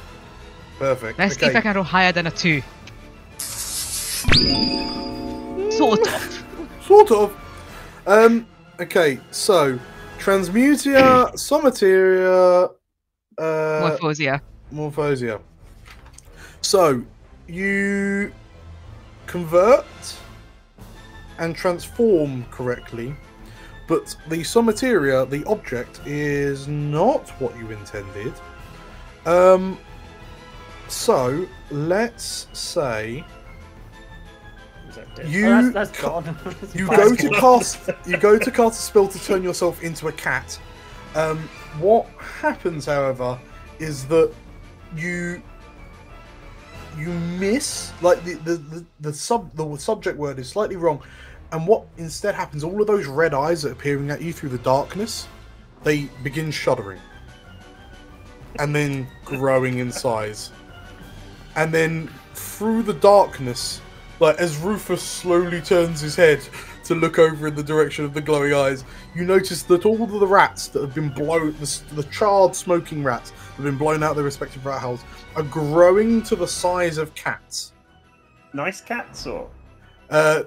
Perfect. Let's see if I can roll higher than a 2. Sort of. Okay, so Transmutia, Somateria, Morphosia. So you convert and transform correctly, but the Somateria, the object, is not what you intended. So let's say that's gone. you go to cast a spell to turn yourself into a cat. What happens, however, is that you miss, like the subject word is slightly wrong, and what instead happens, all of those red eyes that are peering at you through the darkness, they begin shuddering and then growing in size, and then through the darkness, like as Rufus slowly turns his head to look over in the direction of the glowing eyes, you notice that all of the rats that have been blown, the charred, smoking rats that have been blown out of their respective rat holes, are growing to the size of cats. Nice cats, or? No,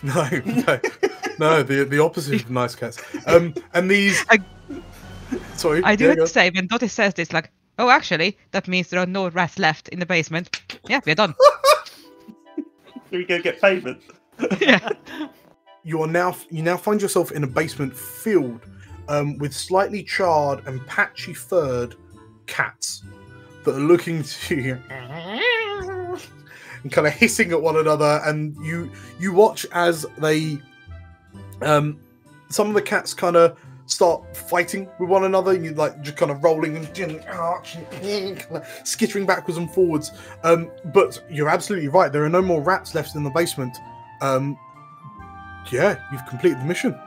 the opposite of nice cats. And these... Sorry. I do have to say, when Dottie says this, like, oh, actually, that means there are no rats left in the basement. Yeah, we're done. Here we go, get payment. Yeah. You now find yourself in a basement filled with slightly charred and patchy furred cats that are looking to you and kind of hissing at one another, and you watch as they some of the cats kind of start fighting with one another, and you like just kind of rolling and kind of skittering backwards and forwards. But you're absolutely right, there are no more rats left in the basement. Yeah, you've completed the mission.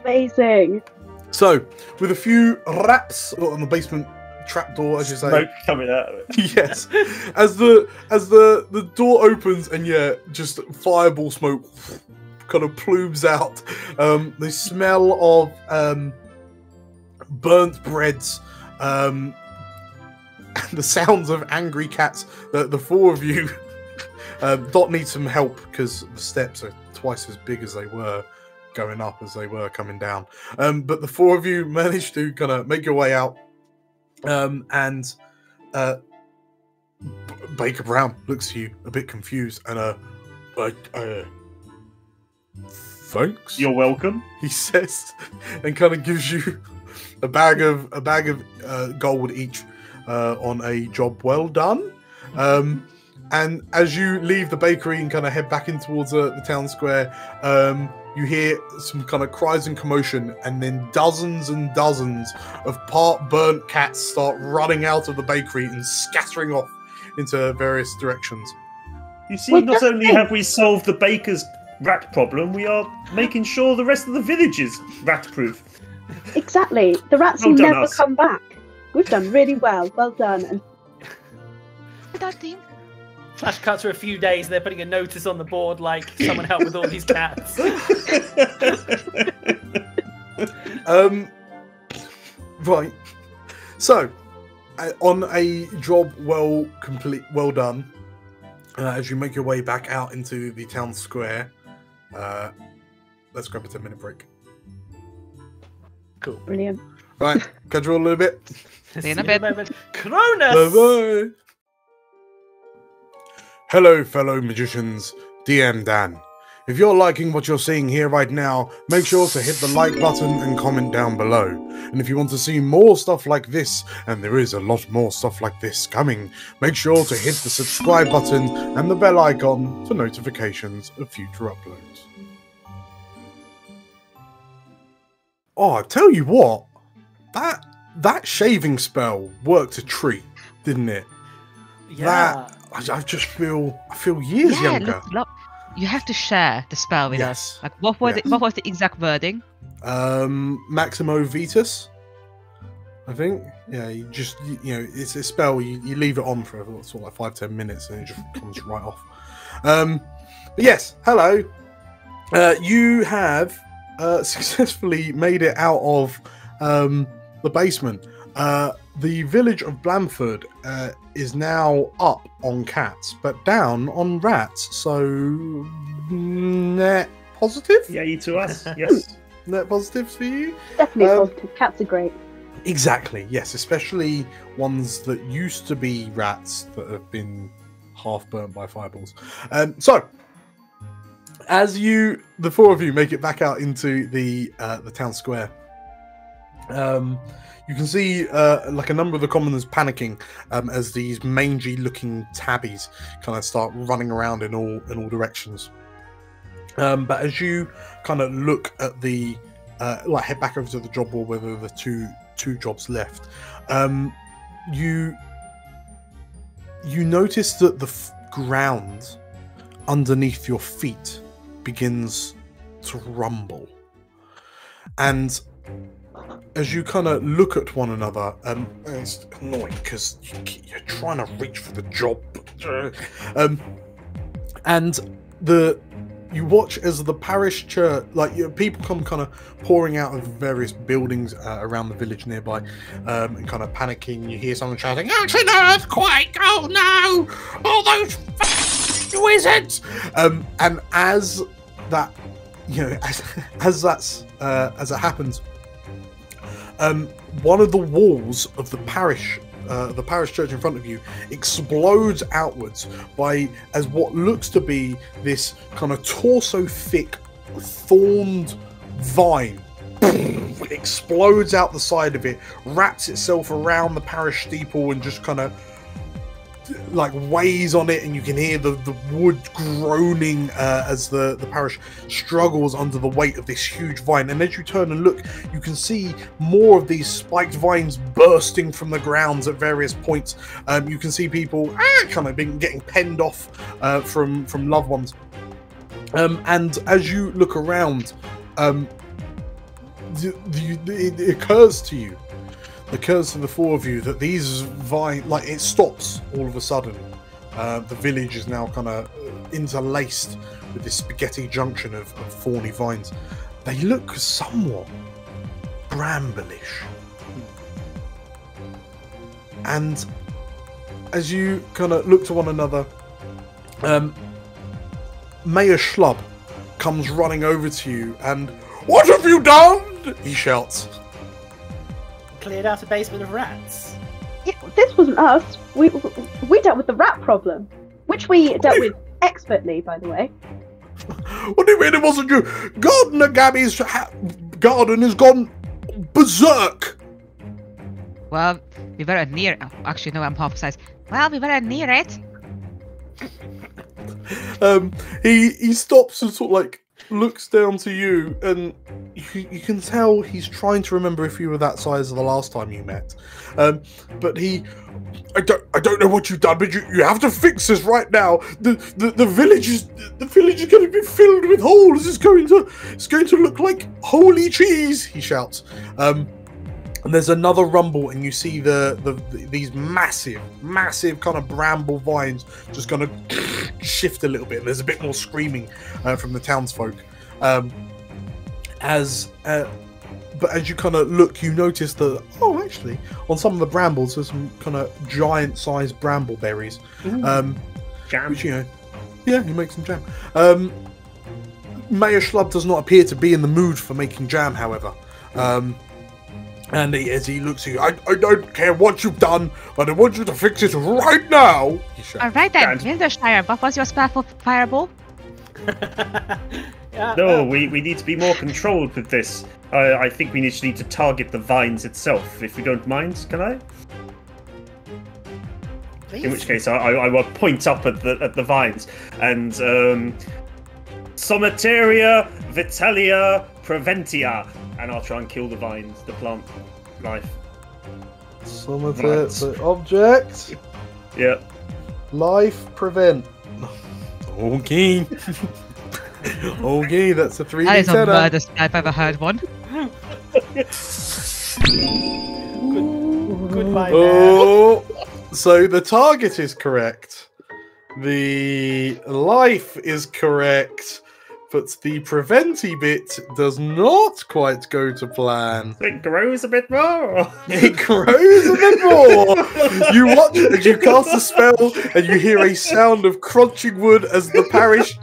Amazing. So, with a few rats on the basement trapdoor, as you say, smoke coming out of it. Yes, as the door opens, and yeah, just fireball smoke kind of plumes out. The smell of burnt breads, and the sounds of angry cats. The four of you. Dot needs some help because the steps are twice as big as they were going up as they were coming down. But the four of you managed to kind of make your way out. And Baker Brown looks at you a bit confused and thanks. You're welcome, he says, and kind of gives you a bag of gold each on a job well done. And as you leave the bakery and kind of head back in towards the town square, you hear some kind of cries and commotion, and then dozens and dozens of part-burnt cats start running out of the bakery and scattering off into various directions. You see, not only have we solved the baker's rat problem, we are making sure the rest of the village is rat-proof. Exactly. The rats will never come back. We've done really well. Well done. And That team. Flash cuts for a few days. They're putting a notice on the board like, someone help with all these cats. Right. So, on a job well done, as you make your way back out into the town square, let's grab a 10-minute break. Cool. brilliant. Right, catch you all a little bit. See you in a bit. Cronus! Bye-bye. Hello, fellow magicians. DM Dan. If you're liking what you're seeing here right now, make sure to hit the like button and comment down below. And if you want to see more stuff like this, and there is a lot more stuff like this coming, make sure to hit the subscribe button and the bell icon for notifications of future uploads. Oh, I tell you what, that shaving spell worked a treat, didn't it? Yeah. I just feel years younger. Look, you have to share the spell with us. Like, what was the exact wording? Maximo Vitus, I think. Yeah, it's a spell. You leave it on for sort of like 5-10 minutes, and it just comes right off. But yes, hello. You have successfully made it out of the basement. The village of Blandford is now up on cats, but down on rats. So, net positive? Yay to us, yes. Net positives for you? Definitely positive. Cats are great. Exactly, yes. Especially ones that used to be rats that have been half burnt by fireballs. So, as the four of you make it back out into the town square, you can see like a number of the commoners panicking as these mangy-looking tabbies kind of start running around in all directions. But as you kind of look at the like head back over to the job board where there are the two jobs left, you notice that the ground underneath your feet begins to rumble, and as you kind of look at one another, it's annoying because you're trying to reach for the job, and you watch as the parish church, like people come kind of pouring out of various buildings around the village nearby, and kind of panicking. You hear someone shouting, "It's an earthquake! Oh no! All those wizards!" And as that, as it happens, one of the walls of the parish church in front of you explodes outwards as what looks to be this kind of torso-thick, thorned vine explodes out the side of it, wraps itself around the parish steeple, and just kind of like weighs on it, and you can hear the wood groaning as the parish struggles under the weight of this huge vine. And as you turn and look, you can see more of these spiked vines bursting from the grounds at various points. You can see people kind of getting penned off from loved ones. And as you look around, it occurs to you, occurs to the four of you, that these vines, like, it stops all of a sudden. The village is now kind of interlaced with this spaghetti junction of thorny vines. They look somewhat bramblish. And as you kind of look to one another, Mayor Schlub comes running over to you and, "What have you done?" he shouts. Cleared out a basement of rats. Yeah, this wasn't us. We dealt with the rat problem, which we dealt with expertly, by the way. What do you mean it wasn't you? Gardener Gabby's garden has gone berserk. Well, we were near. Actually, no, I'm half size. Well, we were near it. He stops and sort of like looks down to you, and you can tell he's trying to remember if you were that size the last time you met. But I don't know what you've done, but you have to fix this right now. The village is going to be filled with holes. It's going to look like holy cheese, he shouts. And there's another rumble, and you see these massive kind of bramble vines just kind of shift a little bit. And there's a bit more screaming from the townsfolk. But as you kind of look, you notice that actually on some of the brambles there's some kind of giant-sized brambleberries. Jam. Which, you make some jam. Mayor Schlub does not appear to be in the mood for making jam, however. And as he looks at you, I don't care what you've done, but I want you to fix it right now. Alright then, Wildershire, what was your spell for fireball? No, we need to be more controlled with this. I think we need to target the vines itself, if you don't mind. Can I? Please. In which case, I will point up at the vines and Somateria Vitalia Preventia, and I'll try and kill the vines, the plant life. Some of it, the object. Yep. Life prevent. Okay. Okay, that's a 3D10. That is a murder spell if I've ever heard one. Goodbye, Oh, so the target is correct. The life is correct. But the preventy bit does not quite go to plan. It grows a bit more. It grows a bit more. You watch as you cast a spell, and you hear a sound of crunching wood as the parish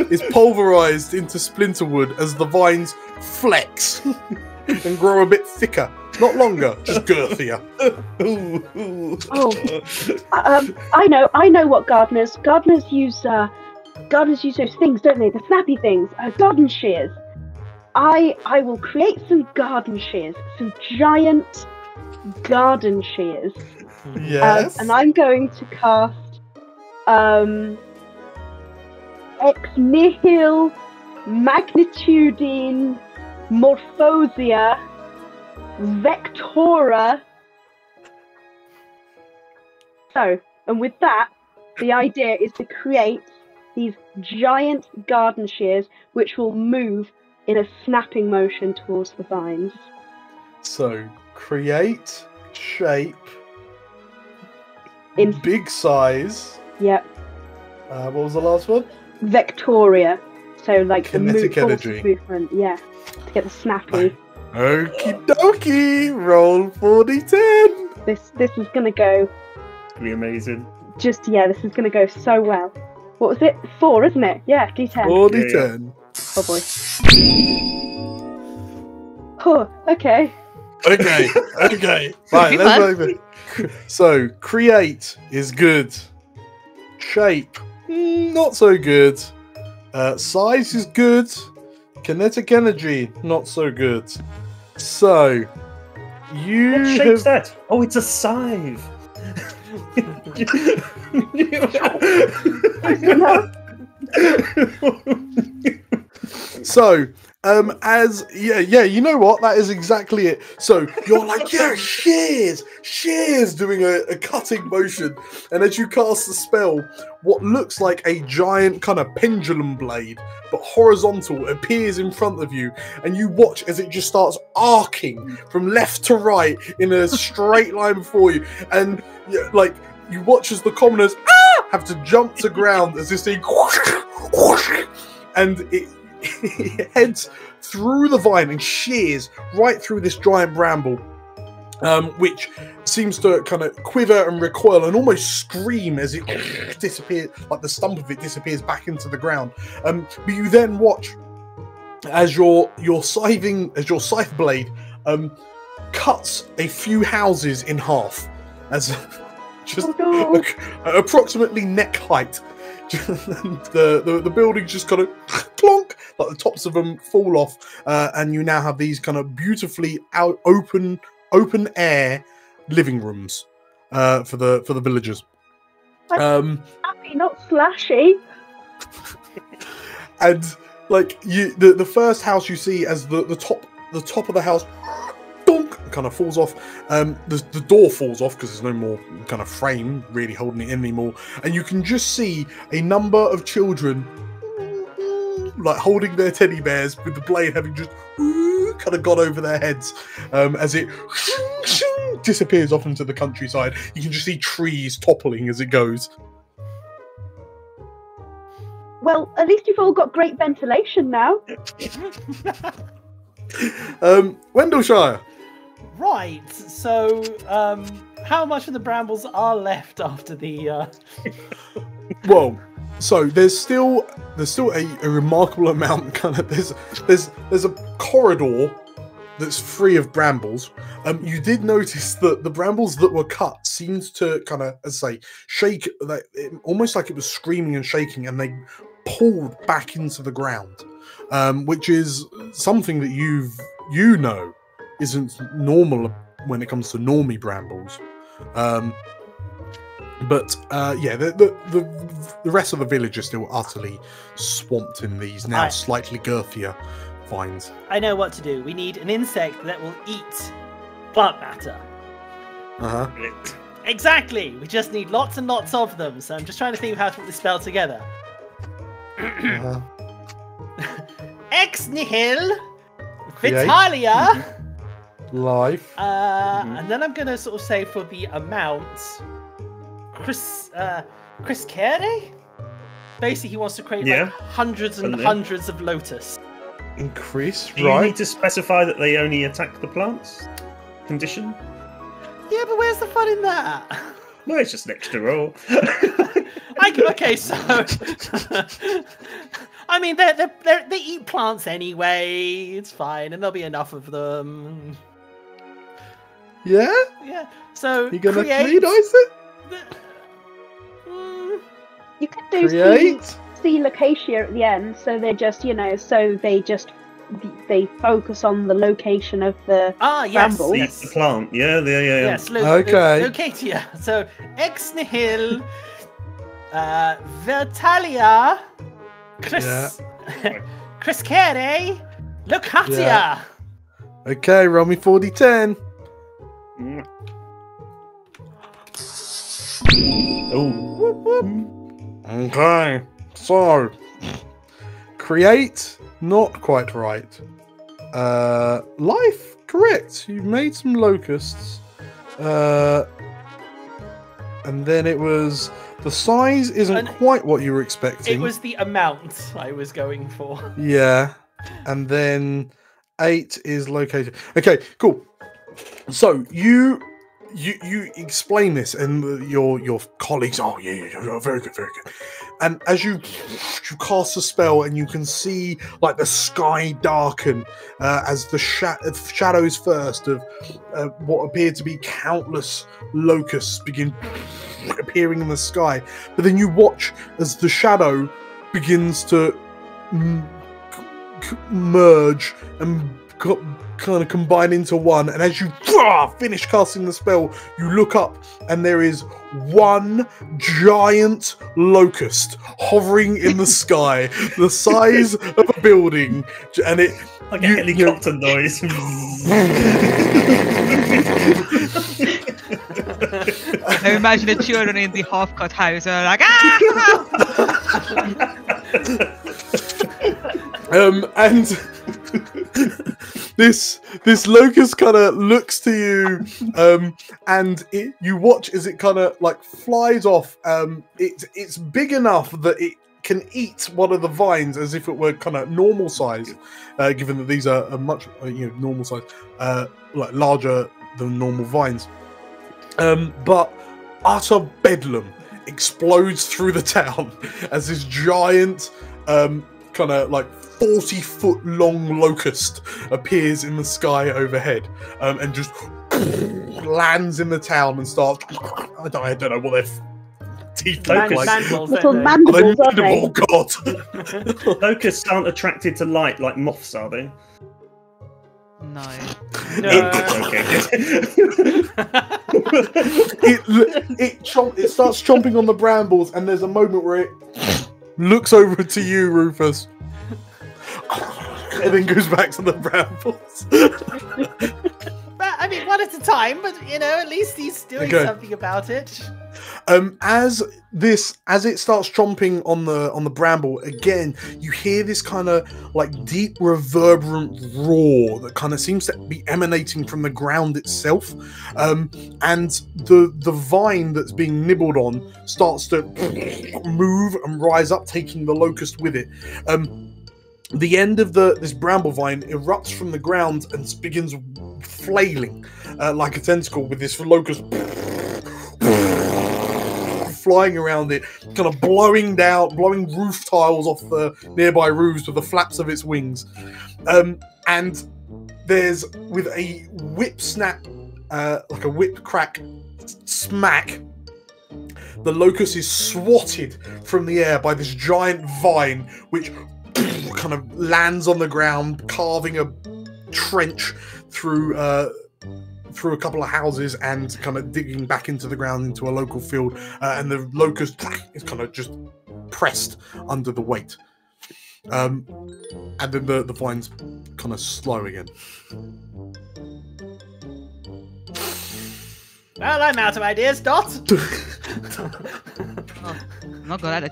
is pulverized into splinter wood as the vines flex and grow a bit thicker, not longer, just girthier. I know what gardeners use. Gardeners use those things, don't they? The snappy things. Garden shears. I will create some garden shears. Some giant garden shears. Yes. And I'm going to cast Ex Nihil Magnitudine Morphosia Vectora. So, and with that, the idea is to create these giant garden shears which will move in a snapping motion towards the vines. So, create, shape, in big size. Yep. What was the last one? Vectoria. So, like kinetic the energy. Movement, yeah. To get the snappy. Okie dokie! Roll 40-10! This is gonna go. It's gonna be amazing. This is gonna go so well. What was it? 4, isn't it? Yeah, D10. 40-10. Oh boy. Oh, okay. Okay. Right, let's move it. So, create is good. Shape, not so good. Size is good. Kinetic energy, not so good. So, What shape's that? Oh, it's a scythe. So, you know what? That is exactly it. So you're like, shears, doing a cutting motion, and as you cast the spell, what looks like a giant kind of pendulum blade, but horizontal, appears in front of you, and you watch as it just starts arcing from left to right in a straight line before you, and you watch as the commoners have to jump to ground as this thing, and it heads through the vine and shears right through this giant bramble, which seems to kind of quiver and recoil and almost scream as it disappears, like the stump of it disappears back into the ground. But you then watch as your scythe blade cuts a few houses in half, as just approximately neck height. the buildings just kind of clonk, like the tops of them fall off, and you now have these kind of beautifully open air living rooms for the villagers. Happy, not slashy. And the first house you see as the top of the house kind of falls off. The door falls off because there's no more kind of frame really holding it in anymore, and you can just see a number of children holding their teddy bears with the blade having just kind of gone over their heads as it disappears off into the countryside. You can just see trees toppling as it goes. Well, at least you've all got great ventilation now. Wendleshire. Right. So, how much of the brambles are left after the? Well, so there's still a remarkable amount. Kind of there's a corridor that's free of brambles. You did notice that the brambles that were cut seemed to kind of, as I say, shake, almost like it was screaming and shaking, and they pulled back into the ground, which is something that you know isn't normal when it comes to normie brambles. But yeah, the rest of the village is still utterly swamped in these now slightly girthier vines. I know what to do. We need an insect that will eat plant matter. Exactly. We just need lots and lots of them. So I'm just trying to think of how to put this spell together. Ex nihil Vitalia life. And then I'm gonna sort of say for the amount, Chris Kere? Basically, he wants to create like hundreds and hundreds of lotus. Increase, Do you need to specify that they only attack the plants? Condition? Yeah, but where's the fun in that? No, it's just an extra roll. Okay, so I mean, they eat plants anyway. It's fine, and there'll be enough of them. Yeah. Yeah. So you're gonna create... dice it. You could do see locatia at the end, so they're just they focus on the location of the bramble. Yes. The plant, yeah. Yes, okay. Locatia. So ex nihil Vitalia Chris Kere Locatia. Yeah. Okay, roll me 40-10. Okay, so create, not quite right. Life, correct. You've made some locusts. And then it was the size isn't quite what you were expecting. It was the amount I was going for. Yeah. And then 8 is located. Okay, cool. So you explain this, and your colleagues, yeah, very good. And as you cast a spell, and you can see like the sky darken as the shadows first of what appear to be countless locusts begin appearing in the sky. But then you watch as the shadow begins to merge and kind of combine into one, and as you finish casting the spell, you look up and there is one giant locust hovering in the sky, the size of a building, and it like a helicopter noise. I imagine the children in the half-cut house are like, and this locust kind of looks to you, and you watch as it kind of like flies off. It's big enough that it can eat one of the vines as if it were kind of normal size, given that these are much normal size, like larger than normal vines. But utter bedlam explodes through the town as this giant kind of like 40-foot long locust appears in the sky overhead, and just lands in the town and starts. I don't know what their teeth look like. Little mandibles, aren't they? Oh God! Locusts aren't attracted to light like moths, are they? no. It starts chomping on the brambles, and there's a moment where it looks over to you, Rufus, and then goes back to the brambles. But I mean, one at a time. But at least he's doing something about it. As it starts chomping on the bramble again, you hear this kind of like deep reverberant roar that kind of seems to be emanating from the ground itself, and the vine that's being nibbled on starts to move and rise up, taking the locust with it. The end of this bramble vine erupts from the ground and begins flailing like a tentacle, with this locust flying around it, kind of blowing roof tiles off the nearby roofs with the flaps of its wings. And there's, with a whip snap, like a whip crack smack, the locust is swatted from the air by this giant vine, which kind of lands on the ground, carving a trench through a couple of houses and kind of digging back into the ground into a local field, and the locust is kind of just pressed under the weight, and then the vine's kind of slow again. Well, I'm out of ideas, Dot. I'm not good at it.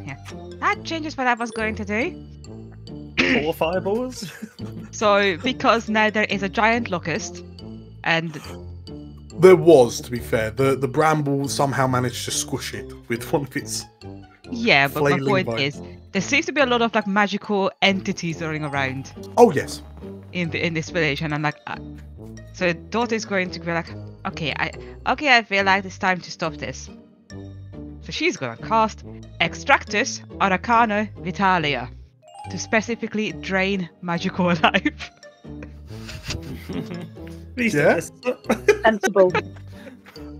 Yeah. That changes what I was going to do. 4 fireballs? So, because now there is a giant locust, and there was, to be fair, the bramble somehow managed to squish it with one of its yeah, but my point vines. is, there seems to be a lot of like magical entities running around. Oh yes. In this village, and I'm like, so Dot is going to be like, okay, I feel like it's time to stop this. So she's gonna cast Extractus Arcana Vitalia to specifically drain magical life. Yeah. Sensible.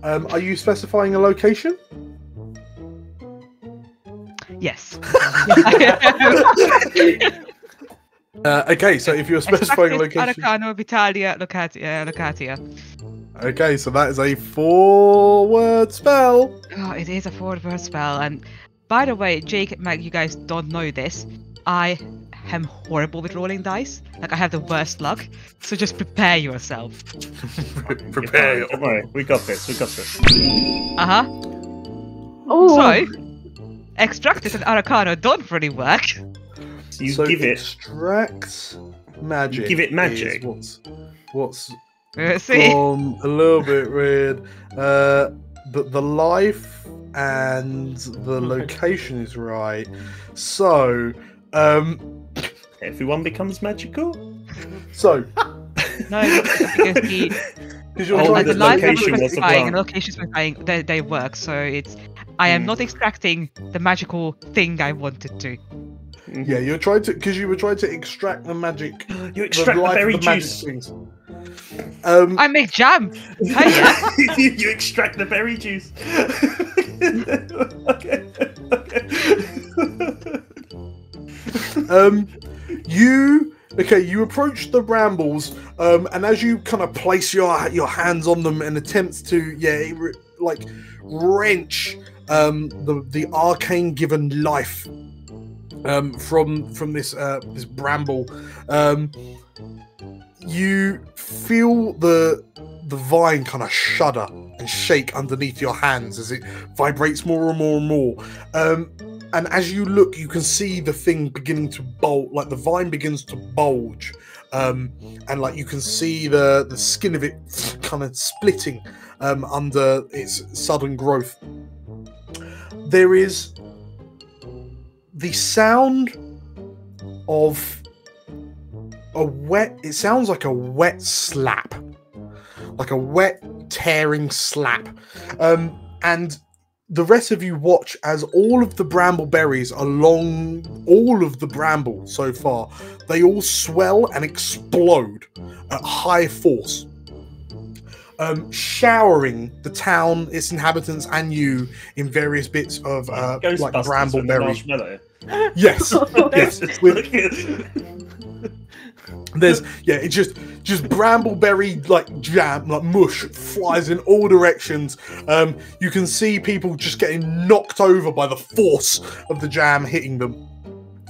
Are you specifying a location? Yes. Okay, so if you're specifying a location... Arcana Vitalia Locatia. Okay, so that is a 4-word spell. Oh, it is a 4-word spell. And by the way, Jake, Meg, you guys don't know this. I am horrible with rolling dice. Like, I have the worst luck. So just prepare yourself. Prepare. Don't worry, we got this. Uh-huh. Oh. So, Extractus and Arcana don't really work. So give it extract magic. Give it magic. What's See? gone a little bit weird. But the life and the location is right. So, everyone becomes magical. So, No, because the location was specifying and location specifying they work. So it's I am not extracting the magical thing I wanted to. Yeah, you were trying to extract the magic. You extract the berry juice. I make jam. You extract the berry juice. Okay. You approach the brambles, and as you kind of place your hands on them and attempt to wrench the arcane given life from this bramble, you feel the vine kind of shudder and shake underneath your hands as it vibrates more and more and more. And as you look, you can see the thing beginning to bulge, like the vine begins to bulge, and like you can see the skin of it kind of splitting under its sudden growth. There is the sound of it sounds like a wet slap, like a wet tearing slap, and the rest of you watch as all of the bramble berries along all of the bramble so far, they all swell and explode at high force, showering the town, its inhabitants, and you in various bits of like bramble berries. Yes, yes. It's just brambleberry like jam, like mush flies in all directions. You can see people just getting knocked over by the force of the jam hitting them.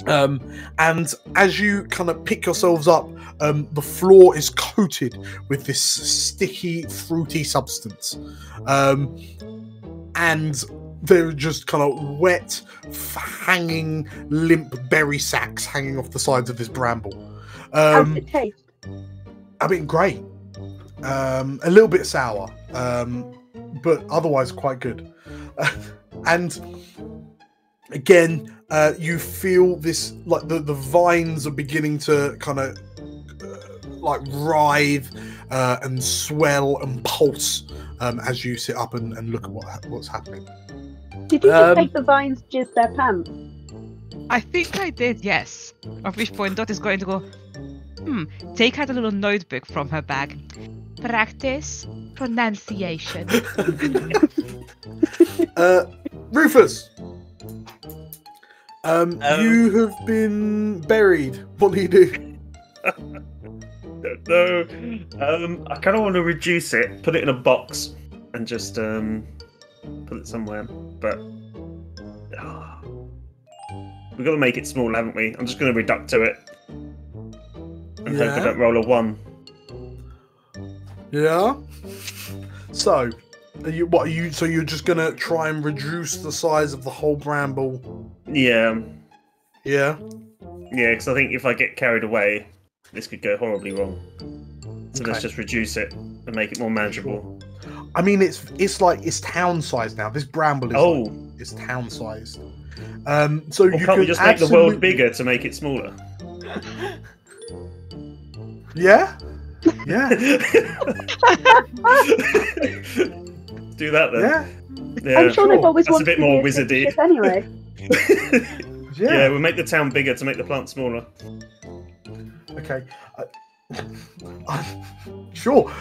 And as you kind of pick yourselves up, the floor is coated with this sticky, fruity substance. and they're just kind of wet, hanging, limp berry sacks hanging off the sides of this bramble. How does it taste? I mean, great. A little bit sour, but otherwise quite good. And again, you feel this, like the vines are beginning to kind of like writhe and swell and pulse as you sit up and look at what's happening. Did you just make the vines jizz their pants? I think I did, yes. At which point Dot is going to go, take out a little notebook from her bag. Practice pronunciation. Rufus, you have been buried. What do you do? No, I kind of want to reduce it, put it in a box, and just put it somewhere. But we've got to make it small, haven't we? I'm just going to reduct to it and hope I don't roll a 1. Yeah. So, So you're just going to try and reduce the size of the whole bramble? Yeah. Yeah. Yeah, because I think if I get carried away, this could go horribly wrong. So let's just reduce it and make it more manageable. I mean, it's town sized now. This bramble is it's town sized. So you can't we just make the world bigger to make it smaller? Yeah. Yeah. Do that then. Yeah. I'm sure they've always That's wanted a bit to more be a wizardy. ship anyway. Yeah, we'll make the town bigger to make the plant smaller. Okay. Sure.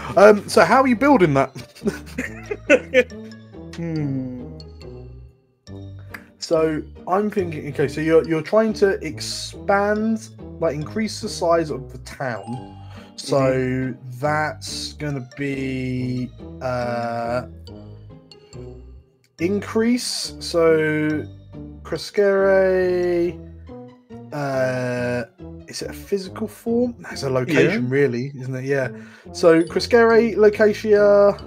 So how are you building that? So I'm thinking. Okay, so you're trying to expand, like increase the size of the town. So that's going to be increase. So Crescere. Is it a physical form? That's a location, really, isn't it? Yeah. So Crescere, Locatia.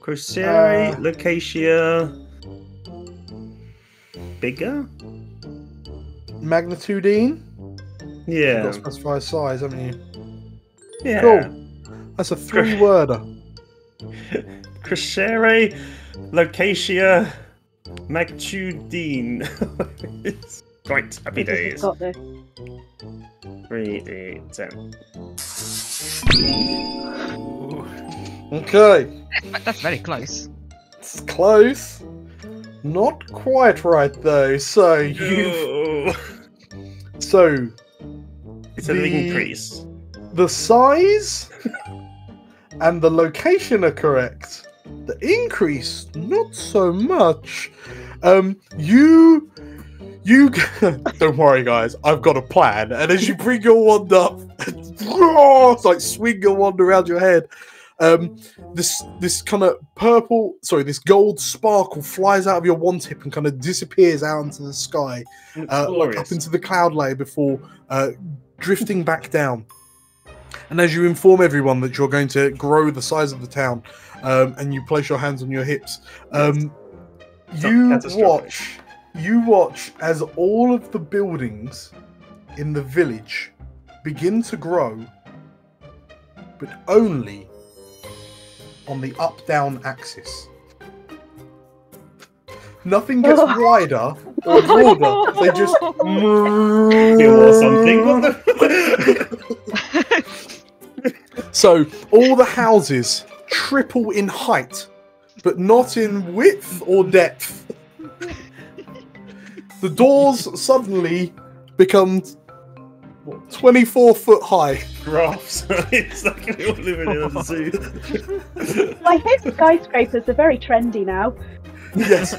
Crescere, Locatia. Bigger? Magnitudine? Yeah. You've got to specify size, haven't you? Yeah. Cool. That's a 3-worder. Crescere, Locatia, Magnitudine. It's quite happy days. 3, 8, 10. Okay. That's very close. It's close. Not quite right though. So you. So. It's an increase. The size and the location are correct. The increase, not so much. You don't worry, guys. I've got a plan. And as you bring your wand up, it's like swing your wand around your head. This kind of this gold sparkle flies out of your wand tip and kind of disappears out into the sky, like up into the cloud layer before drifting back down. And as you inform everyone that you're going to grow the size of the town, and you place your hands on your hips, you watch as all of the buildings in the village begin to grow, but only on the up-down axis. Nothing gets wider or broader. They just or something. So all the houses triple in height, but not in width or depth. The doors suddenly become 24 foot high. Graphs. It's like we all living in a zoo. My head skyscrapers are very trendy now. Yes.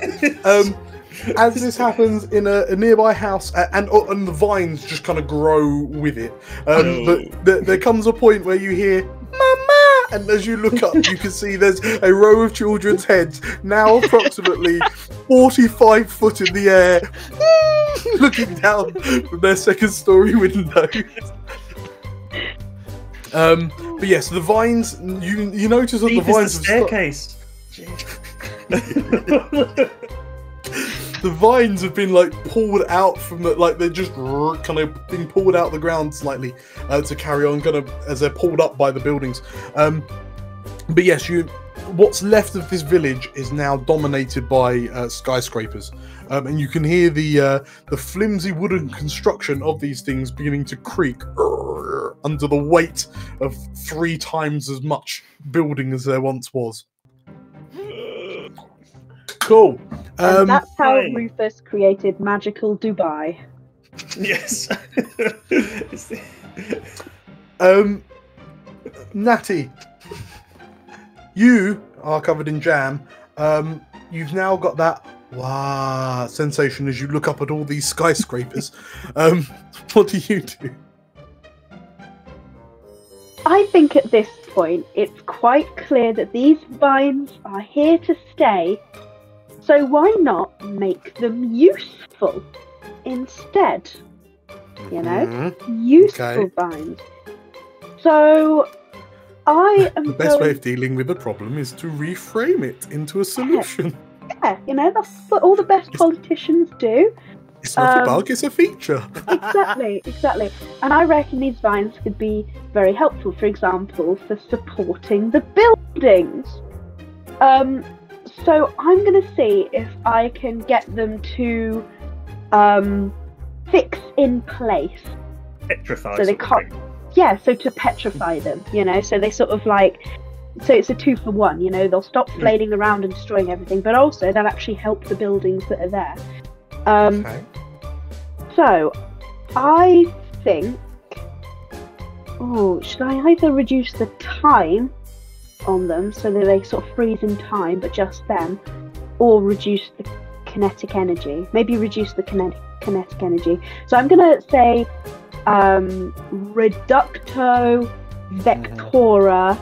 As this happens in a nearby house, and the vines just kind of grow with it. But there comes a point where you hear "Mama," and as you look up, you can see there's a row of children's heads, now approximately 45 foot in the air, looking down from their second-story window. But yes, the vines. You notice that the vines. Staircase. The vines have been like pulled out from the, like they're just kind of being pulled out of the ground slightly to carry on, kind of as they're pulled up by the buildings. But yes, what's left of this village is now dominated by skyscrapers, and you can hear the flimsy wooden construction of these things beginning to creak under the weight of 3 times as much building as there once was. Cool. And that's how Rufus created magical Dubai. Yes. Natty, you are covered in jam. You've now got that wow sensation as you look up at all these skyscrapers. What do you do? I think at this point it's quite clear that these vines are here to stay, so why not make them useful instead? You know, useful vines. So I am the best way of dealing with the problem is to reframe it into a solution. Yeah, you know, that's what all the best politicians do. It's not a bug, it's a feature. Exactly. And I reckon these vines could be very helpful, for example, for supporting the buildings. So I'm going to see if I can get them to fix in place. Petrify. So they can't. Yeah, so to petrify them, you know, so they sort of like, so it's a 2 for 1, you know, they'll stop flailing around and destroying everything, but also they'll actually help the buildings that are there. Okay. So, I think, should I either reduce the time on them so that they sort of freeze in time, but just them, or reduce the kinetic energy? Maybe reduce the kinetic energy. So I'm going to say Reducto Vectora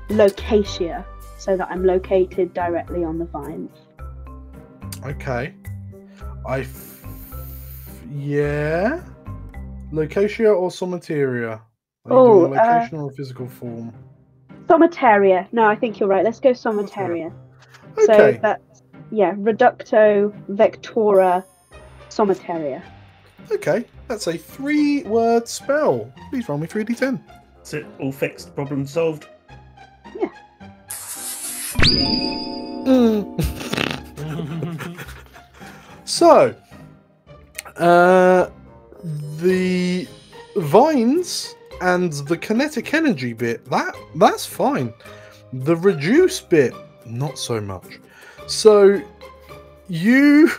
Locatia, so that I'm located directly on the vines. Okay. Yeah. Locatia or Somateria? Location or a physical form? Somateria. No, I think you're right. Let's go Somateria. Okay. So that's, yeah, Reducto Vectora Somateria. Okay, that's a 3-word spell. Please roll me 3d10. That's it. All fixed. Problem solved. Yeah. So, the vines and the kinetic energy bit, that's fine. The reduce bit, not so much. So, you...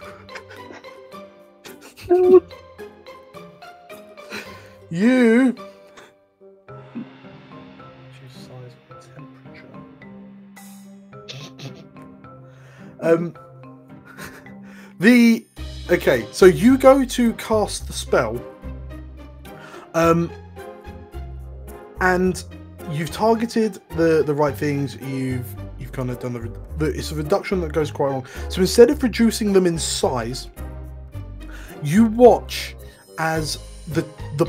You... size temperature. Okay, so you go to cast the spell, and you've targeted the right things. You've kind of done it's a reduction that goes quite wrong. So instead of reducing them in size, you watch as the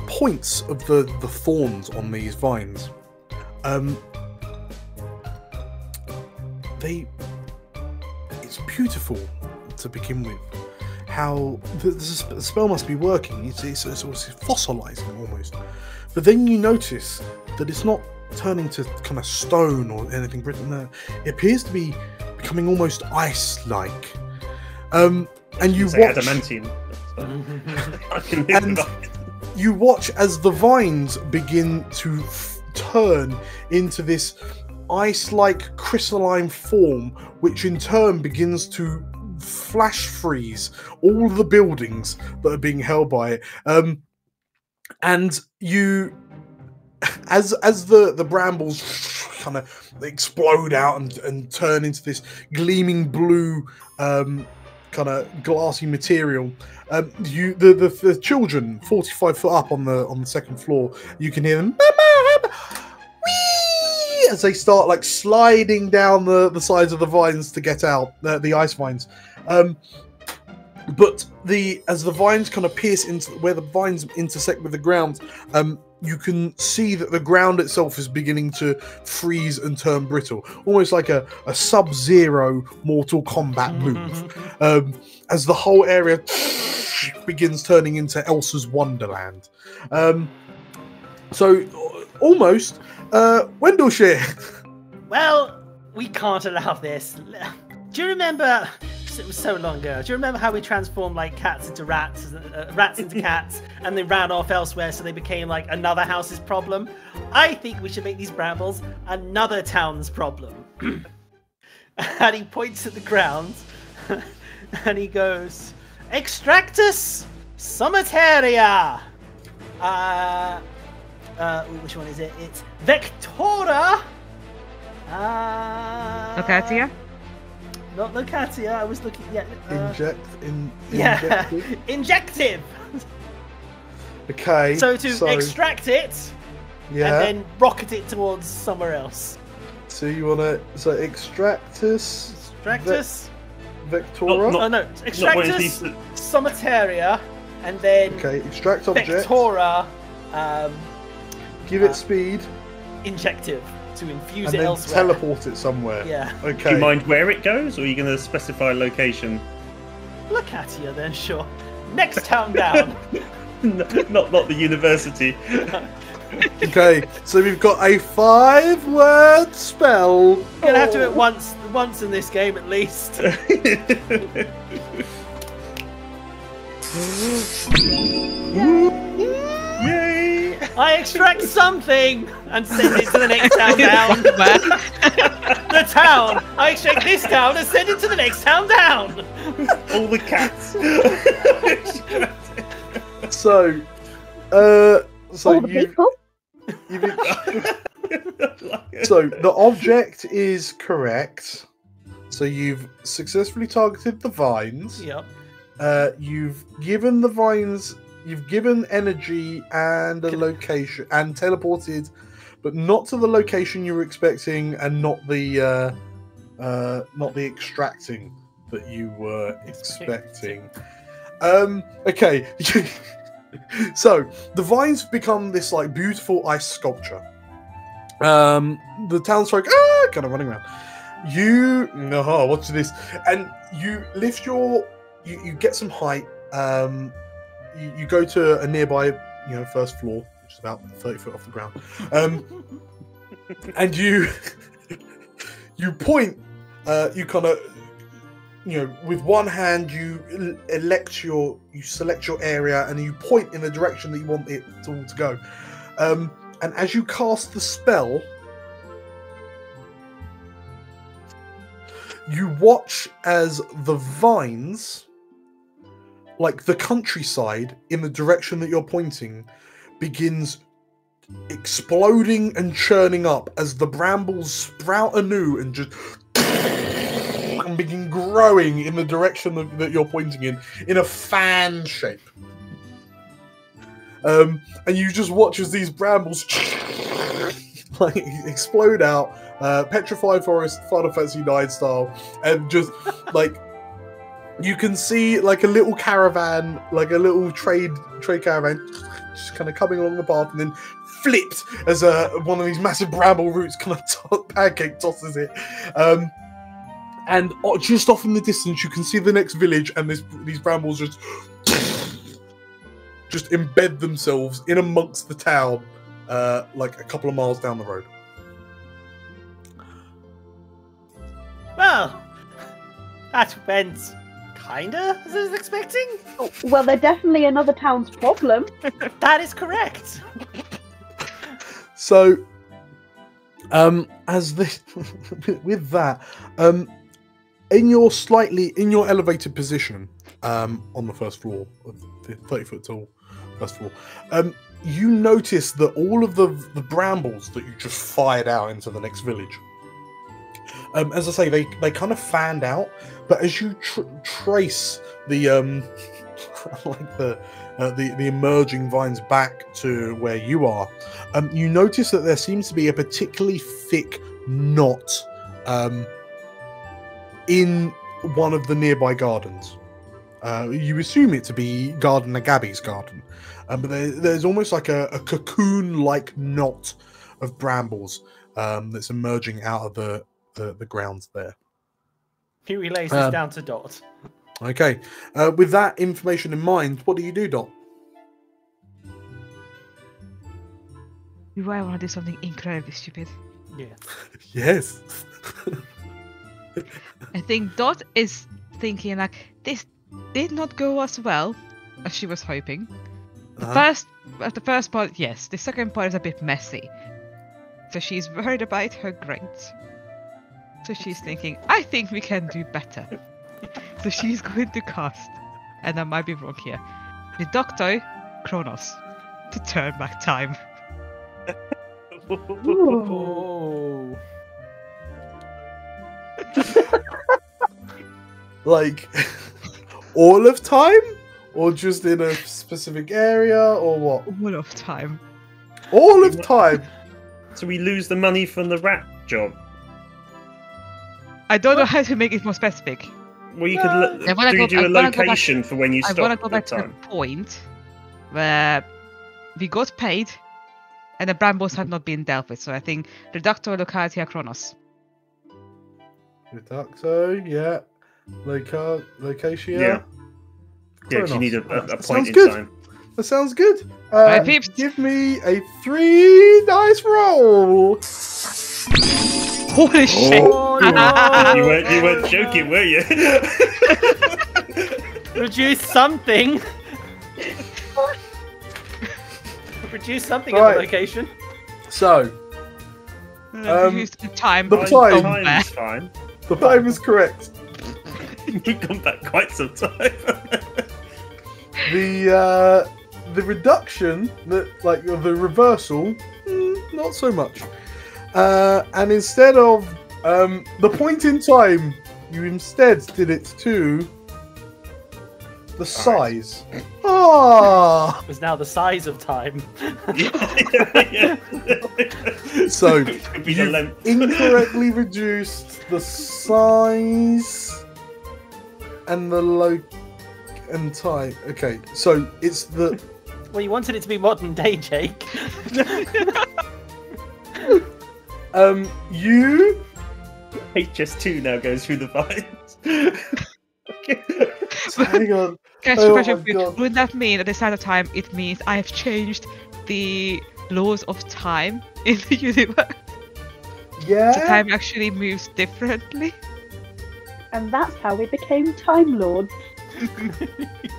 points of the thorns on these vines, it's beautiful to begin with. How the spell must be working. It's fossilizing almost. But then you notice that it's not turning to kind of stone or anything brittle. No, it appears to be becoming almost ice-like. And you watch adamantium. And you watch as the vines begin to turn into this ice-like crystalline form, which in turn begins to flash freeze all the buildings that are being held by it. And you, as the brambles kind of explode out and turn into this gleaming blue kind of glassy material, the children 45 foot up on the second floor, you can hear them whee, as they start like sliding down the sides of the vines to get out, the ice vines. But as the vines kind of pierce into where the vines intersect with the ground, you can see that the ground itself is beginning to freeze and turn brittle, almost like a Sub-Zero Mortal Kombat move, as the whole area begins turning into Elsa's Wonderland. So, almost Wendleshire. Well, we can't allow this. Do you remember? It was so long ago. Do you remember how we transformed like cats into rats, rats into cats, and they ran off elsewhere, so they became like another house's problem? I think we should make these brambles another town's problem. And he points at the ground, and he goes, "Extractus Summateria." Which one is it? It's Vectora. Locatia? Not Locatia, I was looking at... Injective! Okay. So to extract it, and then rocket it towards somewhere else. So you want to... So Extractus... Vectora? No. Extractus Summateria, and then... Okay, extract object. Vectora... give it speed. Injective. To infuse and it then elsewhere. Teleport it somewhere. Yeah. Okay. Do you mind where it goes, or are you going to specify a location? Locatia then, sure. Next town down. not the university. Okay, so we've got a 5-word spell. You're gonna have to do it once in this game at least. Yay! I extract something and send it to the next town down. The town. I extract this town and send it to the next town down. All the cats. So all the people. So the object is correct. So you've successfully targeted the vines. Yep. You've given the vines. You've given energy and a location and teleported, but not to the location you were expecting, and not the extracting that you were expecting. Okay. So the vines become this like beautiful ice sculpture. The townsfolk kind of running around. What's this? And you lift you get some height. You go to a nearby, first floor, which is about 30 foot off the ground, and you point. You kind of, with one hand you select your area, and you point in the direction that you want it all to go. And as you cast the spell, you watch as the vines, like the countryside in the direction that you're pointing, begins exploding and churning up as the brambles sprout anew and just and begin growing in the direction that you're pointing in a fan shape. And you just watch as these brambles like explode out, petrified forest, Final Fantasy IX style, and just like. You can see like a little caravan, like a little trade caravan, just kind of coming along the path, and then flipped as one of these massive bramble roots kind of pancake tosses it. And just off in the distance, you can see the next village, and these brambles just embed themselves in amongst the town, like a couple of miles down the road. Well, that went kinda as I was expecting. Oh, well, they're definitely another town's problem. That is correct. So, as this, with that, in your elevated position, on the first floor of the 30-foot tall first floor, you notice that all of the brambles that you just fired out into the next village, as I say, they kind of fanned out, but as you trace the like the emerging vines back to where you are, you notice that there seems to be a particularly thick knot in one of the nearby gardens. You assume it to be Gardener Gabby's garden, but there's almost like a cocoon-like knot of brambles that's emerging out of the ground there. He relays this down to Dot. Okay. With that information in mind, what do you do, Dot? Do I want to do something incredibly stupid? Yeah. Yes. I think Dot is thinking like, this did not go as well as she was hoping. The first part, yes. The second part is a bit messy. So she's worried about her grades. So she's thinking, I think we can do better. So she's going to cast, and I might be wrong here, Reducto Chronos to turn back time. Oh. Like, all of time? Or just in a specific area, or what? All of time. All of time? So we lose the money from the rat job? I don't know how to make it more specific. Well, you could do a location for when you stop. I want to go back the to time. the point where we got paid and the brambles have not been dealt with. So I think Reducto Locatia Chronos. Reducto, yeah. Locatia. Yeah. Yeah, Chronos. you need a That point sounds in good. time. That sounds good. Right, peeps. Give me a 3 dice roll. Holy shit! Oh, no. You weren't joking, were you? Reduce something. Reduce something at Right. the location. So, Used the time. the time. Time is fine. the time is correct. We've gone back quite some time. The reduction, the reversal, not so much. And instead of the point in time, you instead did it to the size. Ah! It was now the size of time. Yeah. So Could be the you length. incorrectly reduced the size and the and time. Okay, so it's the Well, you wanted it to be modern day, Jake. you HS2 now goes through the vines. hang on. Question, Oh question my for you. God. Would that mean at the start of time it means I have changed the laws of time in the universe? Yeah. So time actually moves differently? And that's how we became Time Lords.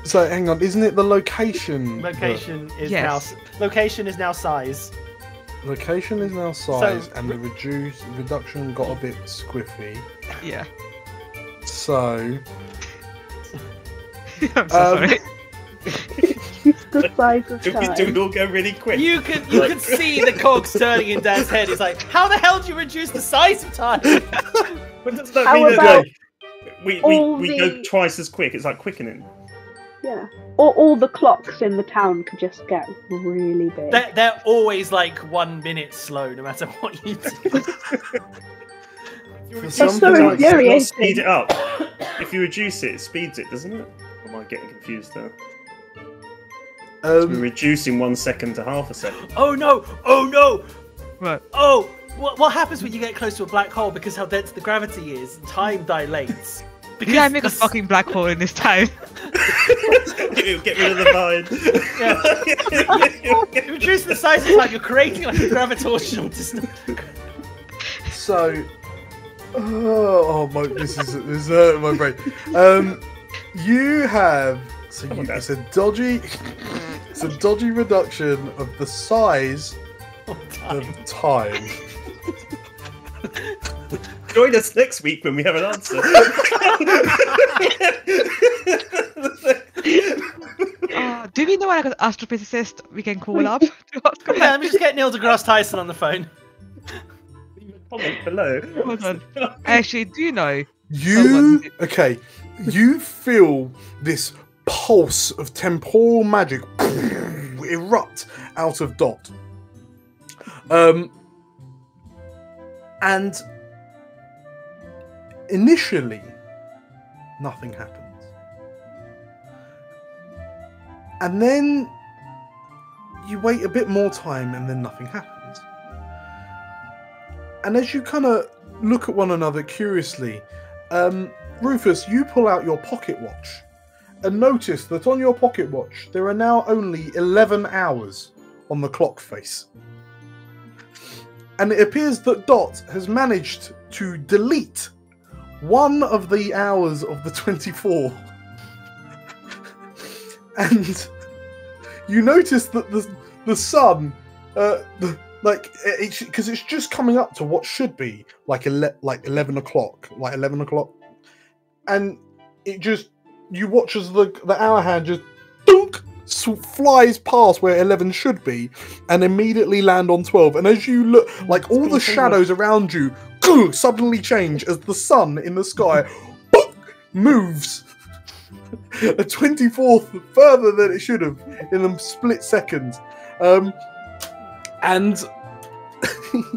So hang on, isn't it the location? Location is Yes. now location is now size. Location is now size, So- and the reduction got a bit squiffy. Yeah. So I'm so sorry. The size of Do time. we all go really quick? You can see the cogs turning in Dan's head. It's like, how the hell do you reduce the size of time? But does that How mean about we all go the- twice as quick? It's like quickening. Yeah. Or all the clocks in the town could just get really big. They're always like 1 minute slow, no matter what you do. for It's some so reason- infuriating. Speed it up. If you reduce it, it speeds it, doesn't it? Or am I getting confused now? We're reducing 1 second to half a second. Oh no! Oh no! Right. Oh! What happens when you get close to a black hole because how dense the gravity is? Time dilates. Because Yeah, I make a the s- fucking black hole in this time. Get rid of the vine. You reduce the size of time, you're creating like a gravitational distance. So, this is hurting my brain. You have it's a dodgy reduction of the size of time. Join us next week when we have an answer. Do we know like an astrophysicist we can call up? Yeah, let me just get Neil deGrasse Tyson on the phone. Comment below. Hold on. I actually do know. You feel this pulse of temporal magic erupt out of Dot. And initially, nothing happens. And then you wait a bit more time and then nothing happens. And as you kind of look at one another curiously, Rufus, you pull out your pocket watch and notice that on your pocket watch there are now only 11 hours on the clock face. And it appears that Dot has managed to delete one of the hours of the 24. And you notice that the sun, because it's just coming up to what should be like 11 o'clock, and it just, you watch as the hour hand just dunk, flies past where 11 should be, and immediately land on 12. And as you look, like all the shadows around you suddenly change as the sun in the sky moves a 24th further than it should have in a split second. And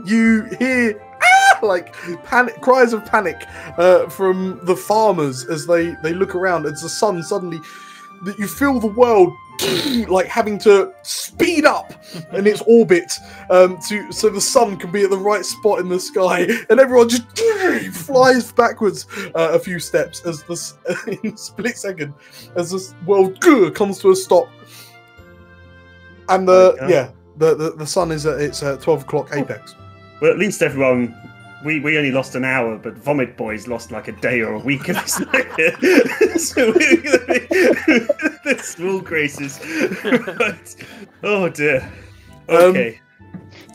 you hear like panic cries of panic from the farmers as they look around as the sun suddenly, that you feel the world like having to speed up in its orbit so the sun can be at the right spot in the sky, and everyone just flies backwards a few steps as this in a split second as this world comes to a stop. And the sun is at its 12 o'clock apex. Well, at least everyone, we only lost an hour, but Vomit Boys lost like a day or a week of his life. So the small graces. Right. Oh dear. Okay.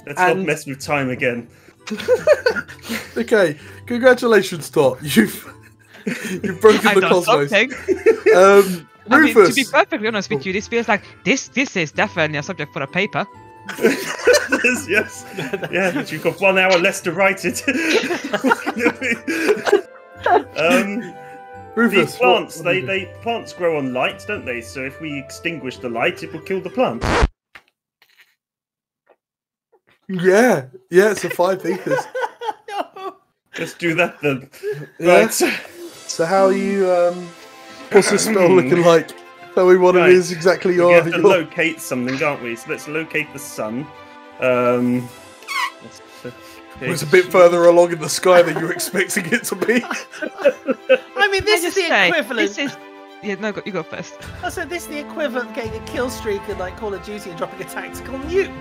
Let's not mess with time again. Okay. Congratulations, Tot. You've broken the cosmos. Rufus. Rufus. To be perfectly honest with you, this feels like this is definitely a subject for a paper. Yes. Yeah, but you've got 1 hour less to write it. Rufus, these plants, plants grow on light, don't they? So if we extinguish the light, it will kill the plant. Yeah, it's a 5 thesis. No. Let's do that then. Yeah. Right. So how are you? What's the spell looking like? Tell me what it is exactly. We have to locate something, can't we? So let's locate the sun. It's a bit further along in the sky than you were expecting it to be. I mean, this is the equivalent. Yeah, no, you go first. So this is the equivalent of getting a kill streak in like Call of Duty and dropping a tactical nuke.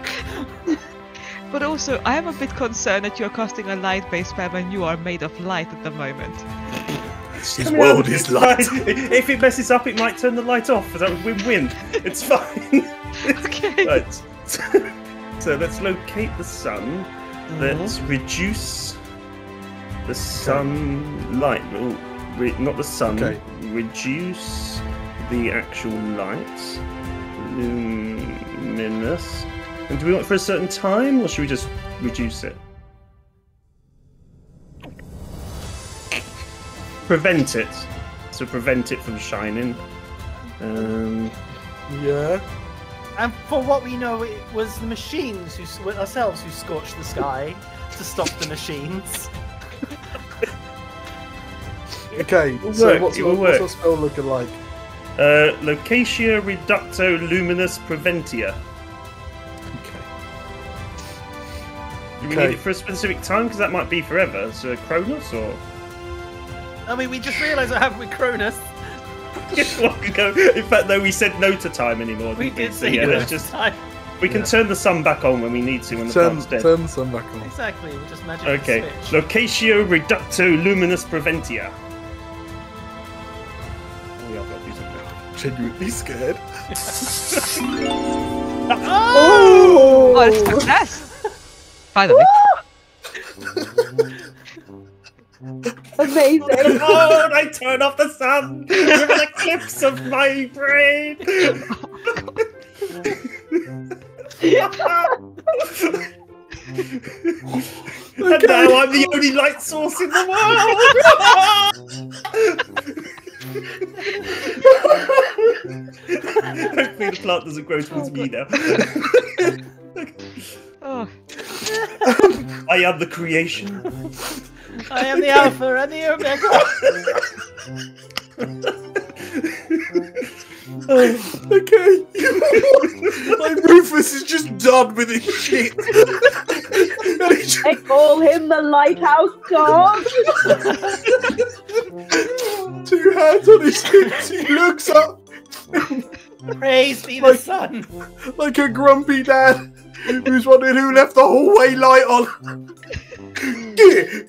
But also, I am a bit concerned that you are casting a light-based spell when you are made of light at the moment. His world is light. If it messes up, it might turn the light off. That would win-win. It's fine. Okay. Right. So let's locate the sun. Let's reduce the sunlight. Oh, not the sun. Okay. Reduce the actual light. Luminous. And do we want it for a certain time, or should we just reduce it? Prevent it. So prevent it from shining. Yeah. And for what we know, it was the machines ourselves who scorched the sky to stop the machines. Okay, so what's the spell looking like? Locatia Reducto Luminous Preventia. Do we need it for a specific time? Because that might be forever. So Cronus, or? I mean, we just realised what happened with Cronus. Just long ago. In fact, no, we said no to time anymore. We did so, say yeah, no let's to just time. We can turn the sun back on when we need to when the plant's dead. Turn the sun back on. Exactly, we'll just magically switch. Locatio Reducto Luminous Preventia. Oh, yeah, I've got to do something. Genuinely scared. Oh, it's success! Finally. Amazing. Oh, and I turn off the sun with an eclipse of my brain. And now I'm the only light source in the world. Hopefully the plant doesn't grow towards me now. Oh. I am the creation. I am the Alpha and the Omega. Okay. Like Rufus Rufus is just done with his shit. They call him the Lighthouse Dog. 2 hands on his hips, he looks up. Praise be the sun. Like a grumpy dad who's wondering who left the hallway light on.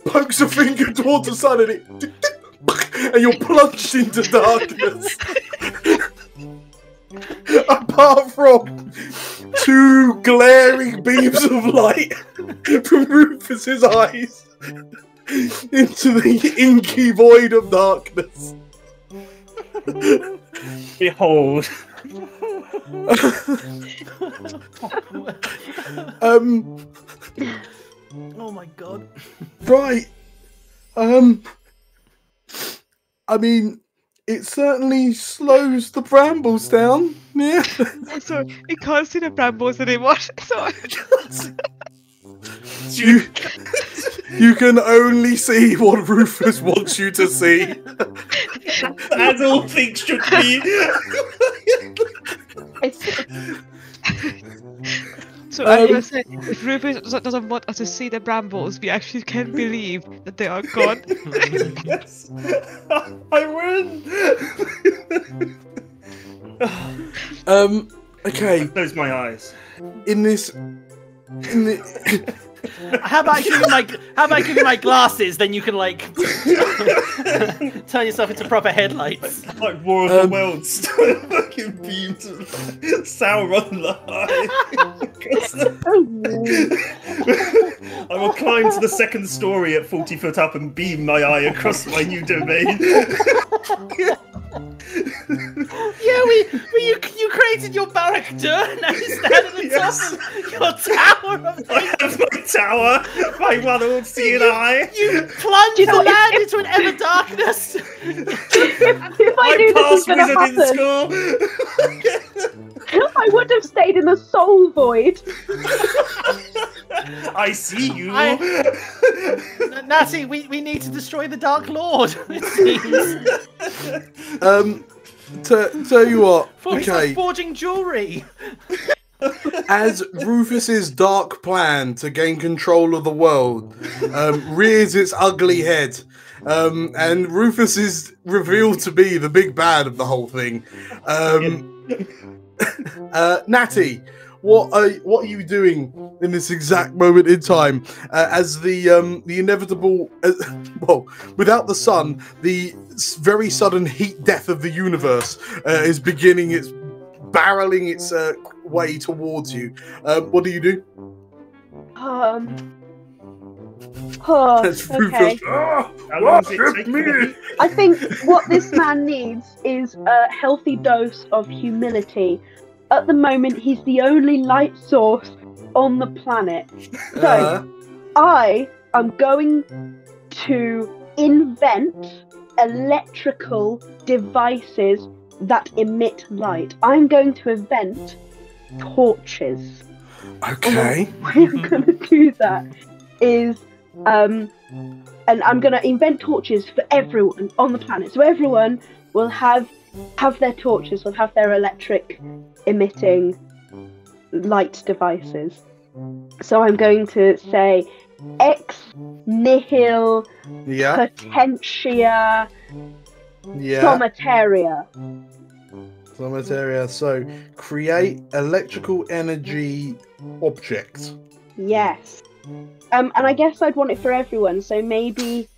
Pokes a finger towards the sun and you're plunged into darkness. Apart from 2 glaring beams of light from Rufus's eyes into the inky void of darkness. Behold. Oh my god. Right. I mean, it certainly slows the brambles down. Yeah. So we can't see the brambles anymore. So you can only see what Rufus wants you to see. As all things should be. So I was saying, if Rufus doesn't want us to see the brambles, we actually can't believe that they are gone. Yes. I win. Okay. Close my eyes. How about I give you my glasses? Then you can like turn yourself into proper headlights. Like War of the Worlds. Fucking beams of Sauron the I will climb to the 2nd story at 40 foot up and beam my eye across my new domain. Yeah, you created your barrack-dur, now you stand at the top of your tower of I have my tower, my one all-seeing eye. You plunge the land into an ever darkness. If I I knew this was passed going to wizard in happen, school. I would have stayed in the soul void. I see you. Natty, we need to destroy the Dark Lord, it seems. Tell you what, Okay. Forging jewelry. As Rufus's dark plan to gain control of the world rears its ugly head, and Rufus is revealed to be the big bad of the whole thing. Natty, what are you doing in this exact moment in time as the inevitable, well, without the sun, the very sudden heat death of the universe is beginning its barreling its way towards you? What do you do? Okay. I think what this man needs is a healthy dose of humility. At the moment, he's the only light source on the planet. So, I am going to invent electrical devices that emit light. I'm going to invent torches. Okay. And the way I'm going to do that is, and I'm going to invent torches for everyone on the planet. So everyone will have their torches, will have their electric emitting light devices. So I'm going to say ex nihil potentia somataria. Somataria. So create electrical energy object. Yes. And I guess I'd want it for everyone. So maybe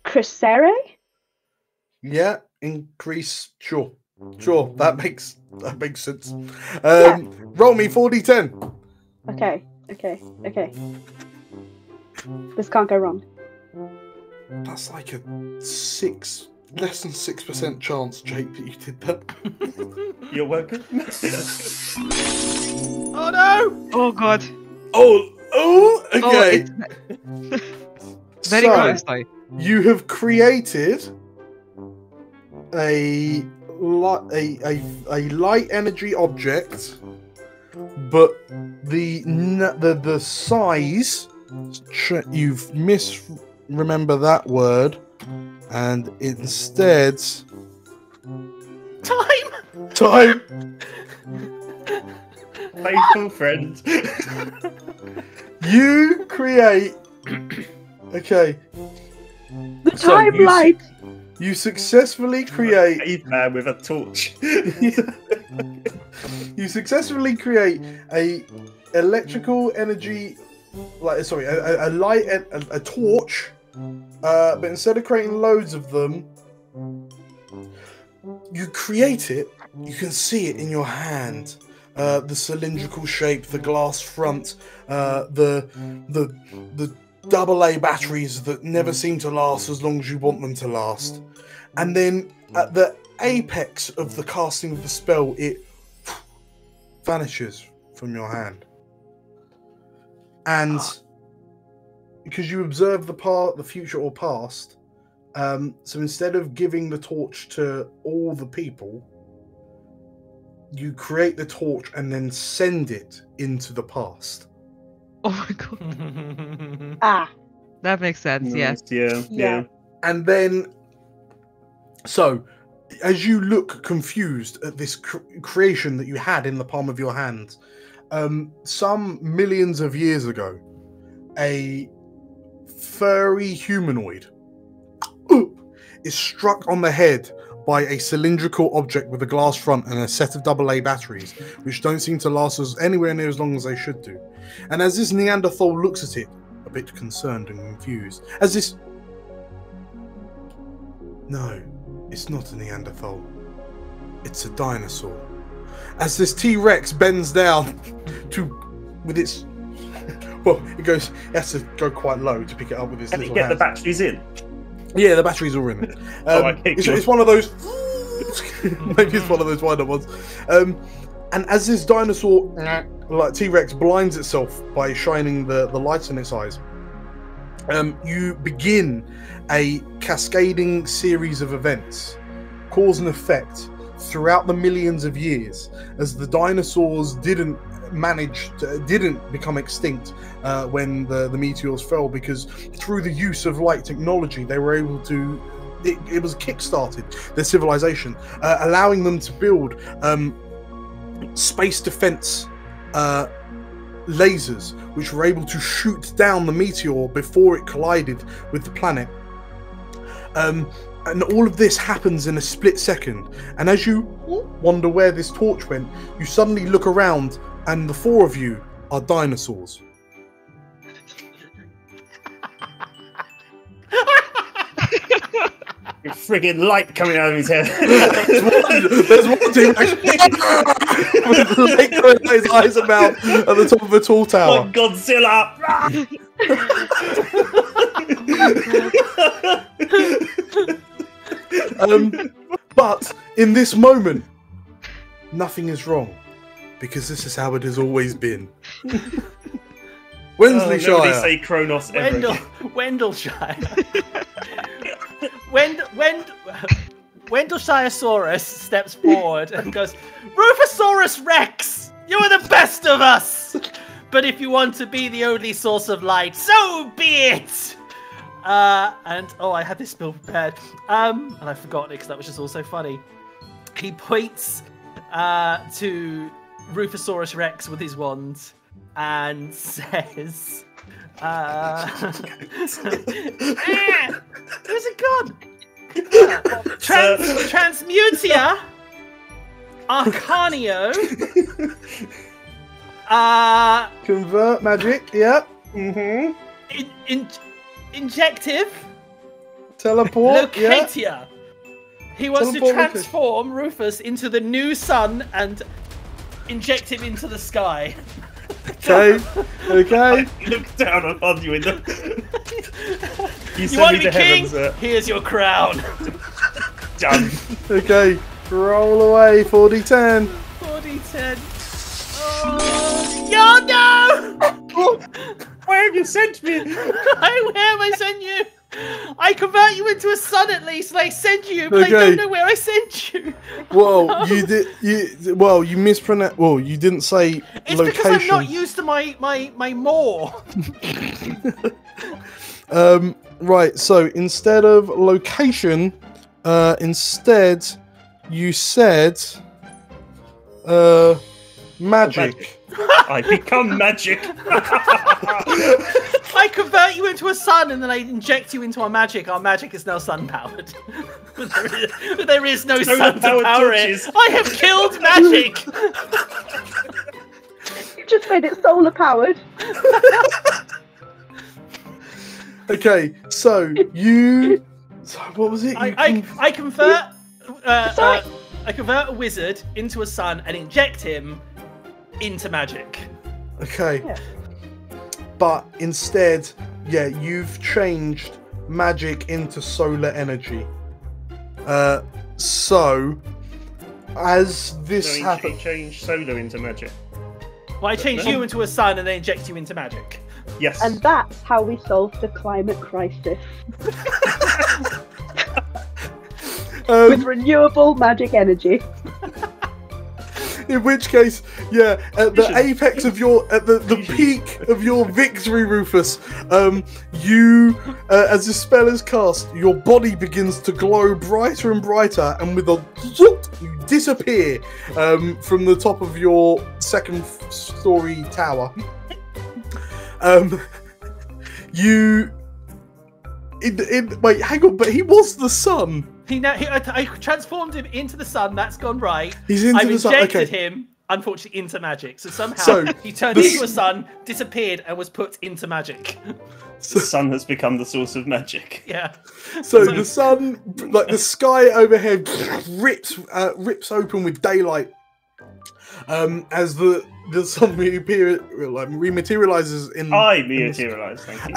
Crescere? Yeah, increase. Sure, that makes sense. Roll me 4d10. Okay. This can't go wrong. That's like a less than 6% chance, Jake, that you did that. You're welcome. Oh no! Oh god. Oh, okay. Very close though. You have created a light energy object, but the size, you've misremember that word, and instead Time. faithful friend. You create. Okay. The timeline. You successfully create. Caveman with a torch. You successfully create a electrical energy, a light, a torch. But instead of creating loads of them, you create it. You can see it in your hand. The cylindrical shape, the glass front, the AA batteries that never seem to last as long as you want them to last. And then at the apex of the casting of the spell, it vanishes from your hand. And because you observe the future or past, so instead of giving the torch to all the people, you create the torch and then send it into the past. Oh my god. That makes sense. Nice, Yeah. Yeah. And then, so as you look confused at this creation that you had in the palm of your hand, some millions of years ago, a furry humanoid is struck on the head by a cylindrical object with a glass front and a set of AA batteries, which don't seem to last anywhere near as long as they should do. And as this Neanderthal looks at it, a bit concerned and confused, no, it's not a Neanderthal. It's a dinosaur. As this T-Rex bends down with its... Well, it has to go quite low to pick it up with its Can little it get hands. the batteries in? Yeah, the batteries are in it. It's one of those... Maybe it's one of those wind-up ones. And as this dinosaur, like T-Rex, blinds itself by shining the light in its eyes, you begin a cascading series of events, cause and effect, throughout the millions of years, as the dinosaurs didn't become extinct when the meteors fell, because through the use of light technology they were able to it was kickstarted their civilization, allowing them to build space defense lasers which were able to shoot down the meteor before it collided with the planet. And all of this happens in a split second, and as you wonder where this torch went, you suddenly look around and the four of you are dinosaurs. Friggin' light coming out of his head. There's one team with light coming out his eyes and mouth at the top of a tall tower. Like Godzilla! But in this moment, nothing is wrong, because this is how it has always been. Wensleyshire. Nobody say Kronos ever again. Wendleshire. Wendleshiresaurus steps forward and goes, Rufosaurus Rex, you are the best of us! But if you want to be the only source of light, so be it! I had this spell prepared. And I've forgotten it because that was just also funny. He points to Rufosaurus Rex with his wand and says, where's it gone? Transmutia Arcanio Convert magic, yep. Injective Teleport, Locatia. yeah. He wants Teleport to transform Rufus into the new sun and inject him into the sky. Okay. I look down upon you in the... You want to be king? Here's your crown. Done. Okay, roll away, 4d10. 4d10. Oh, no! Where have you sent me? Where have I sent you? I convert you into a sun at least, and I send you, but Okay. I don't know where I sent you. Well, you did. You mispronounced. Well, you didn't say It's location. because I'm not used to my more. Right. So instead of location, instead you said magic. I become magic. I convert you into a sun and then I inject you into our magic. Our magic is now sun powered. There is no sun to power it. I have killed magic. You just made it solar powered. Okay, so you. So what was it? I convert. I convert a wizard into a sun and inject him into magic. Okay. Yeah. But instead, yeah, you've changed magic into solar energy. So as this happens, change solar into magic. Well, I change you into a sun and then inject you into magic. Yes. And that's how we solve the climate crisis. With renewable magic energy. In which case, yeah, at the apex of your, at the peak of your victory, Rufus, you, as the spell is cast, your body begins to glow brighter and brighter, and with a zoop, you disappear from the top of your second-story tower. Wait, hang on, but he was the sun. I transformed him into the sun. That's gone right. He's into I've the sun. injected Okay. him, unfortunately, into magic. So somehow he turned into a sun, disappeared, and was put into magic. The sun has become the source of magic. Yeah. So the sun, like the sky overhead, rips open with daylight. As the sun rematerializes in. I materialize. Thank you.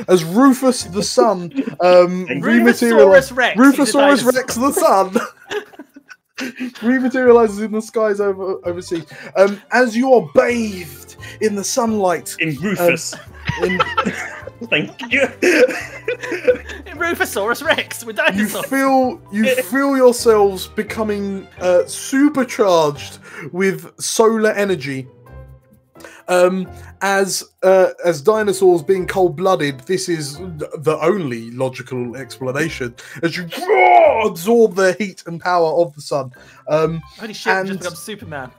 As Rufus the sun Rufusaurus Rex. Rufusaurus Rex the sun rematerializes in the skies overseas. As you are bathed in the sunlight In Rufus. Thank you. Rufusaurus Rex with dinosaurs. you feel yourselves becoming supercharged with solar energy. As dinosaurs being cold-blooded, this is the only logical explanation. As you absorb the heat and power of the sun, Holy shit! and, Just become Superman.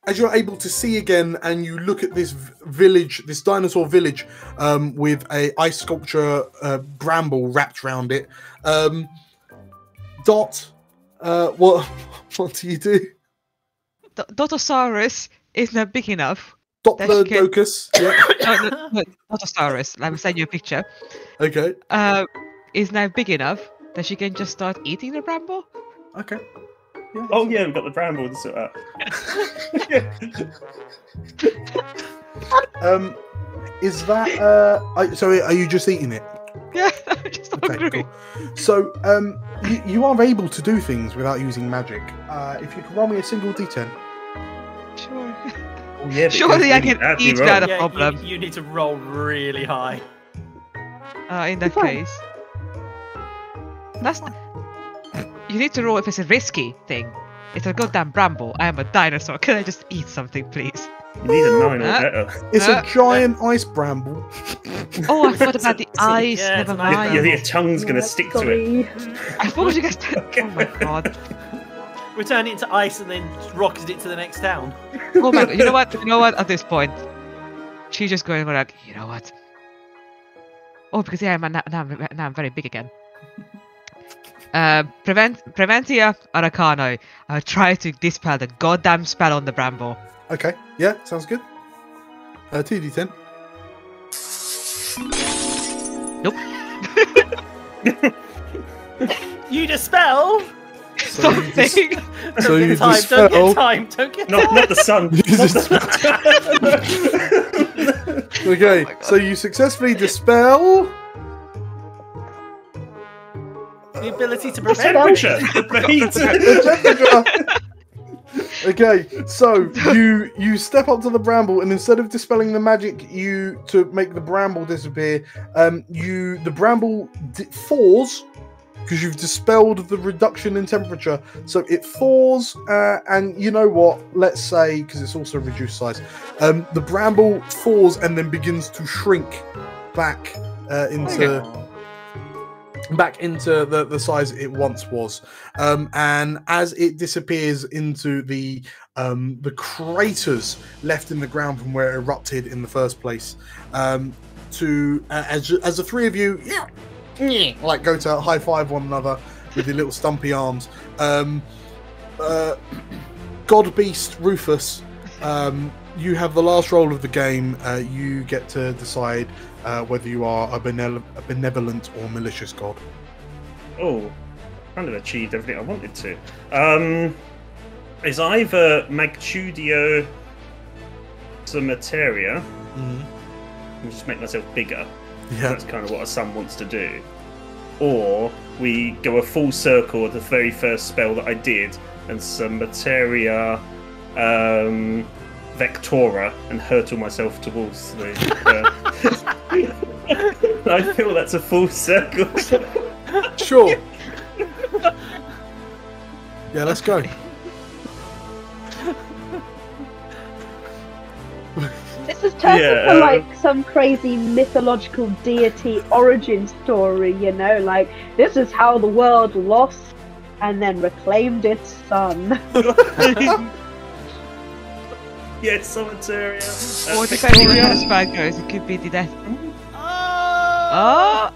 As you're able to see again, and you look at this village, this dinosaur village, with a ice sculpture bramble wrapped around it. Dot, what do you do? Dotosaurus is not big enough. Doppler-docus. Yeah. No, Dotosaurus. Let me send you a picture. Okay. Is now big enough that she can just start eating the bramble. Okay. Yeah, Oh yeah, we've got the bramble to sort out. Is that sorry? Are you just eating it? Yeah, I'm just hungry. Cool. So you are able to do things without using magic. If you can roll me a single d10. Sure. Oh, yeah, Surely I can eat without a problem. You need to roll really high. In that case, that's. You need to roll if it's a risky thing. It's a goddamn bramble. I am a dinosaur. Can I just eat something, please? You need a 9 or better. It's a giant ice bramble. Oh, I thought about the ice. Yeah, Never it's an ice mind. Yeah, your tongue's gonna stick to it. I thought you guys. Oh my god. We turned it into ice and then rocketed it to the next town. Oh my god. You know what? You know what? At this point, she's just going like, you know what? Oh, because yeah, now I'm very big again. Preventia Arcano. I'll try to dispel the goddamn spell on the bramble. Okay. Yeah, sounds good. 2d10. Nope. You dispel. Something. So you Don't dispel. get time. Don't get time. Not the sun. Okay, so you successfully dispel. The ability to The prevent. temperature. The heat. Okay, so you step up to the bramble, and instead of dispelling the magic to make the bramble disappear, the bramble thaws because you've dispelled the reduction in temperature. So it thaws, and you know what? Let's say, because it's also reduced size, the bramble thaws and then begins to shrink back into. back into the size it once was, and as it disappears into the craters left in the ground from where it erupted in the first place, as the three of you like go to high five one another with your little stumpy arms, God Beast Rufus, you have the last roll of the game. You get to decide whether you are a benevolent or malicious god. Oh, kind of achieved everything I wanted to. It's either Magtudio Materia. And just make myself bigger. Yeah. That's kind of what a sun wants to do. Or we go a full circle of the very first spell that I did, and some Materia Vectora, and hurtle myself towards the. I feel that's a full circle. Sure. Yeah, let's go. This is turning into like some crazy mythological deity origin story, you know, like this is how the world lost and then reclaimed its son. Yes, Solitaria. Or depending on how the spell goes, it could be the death. Oh!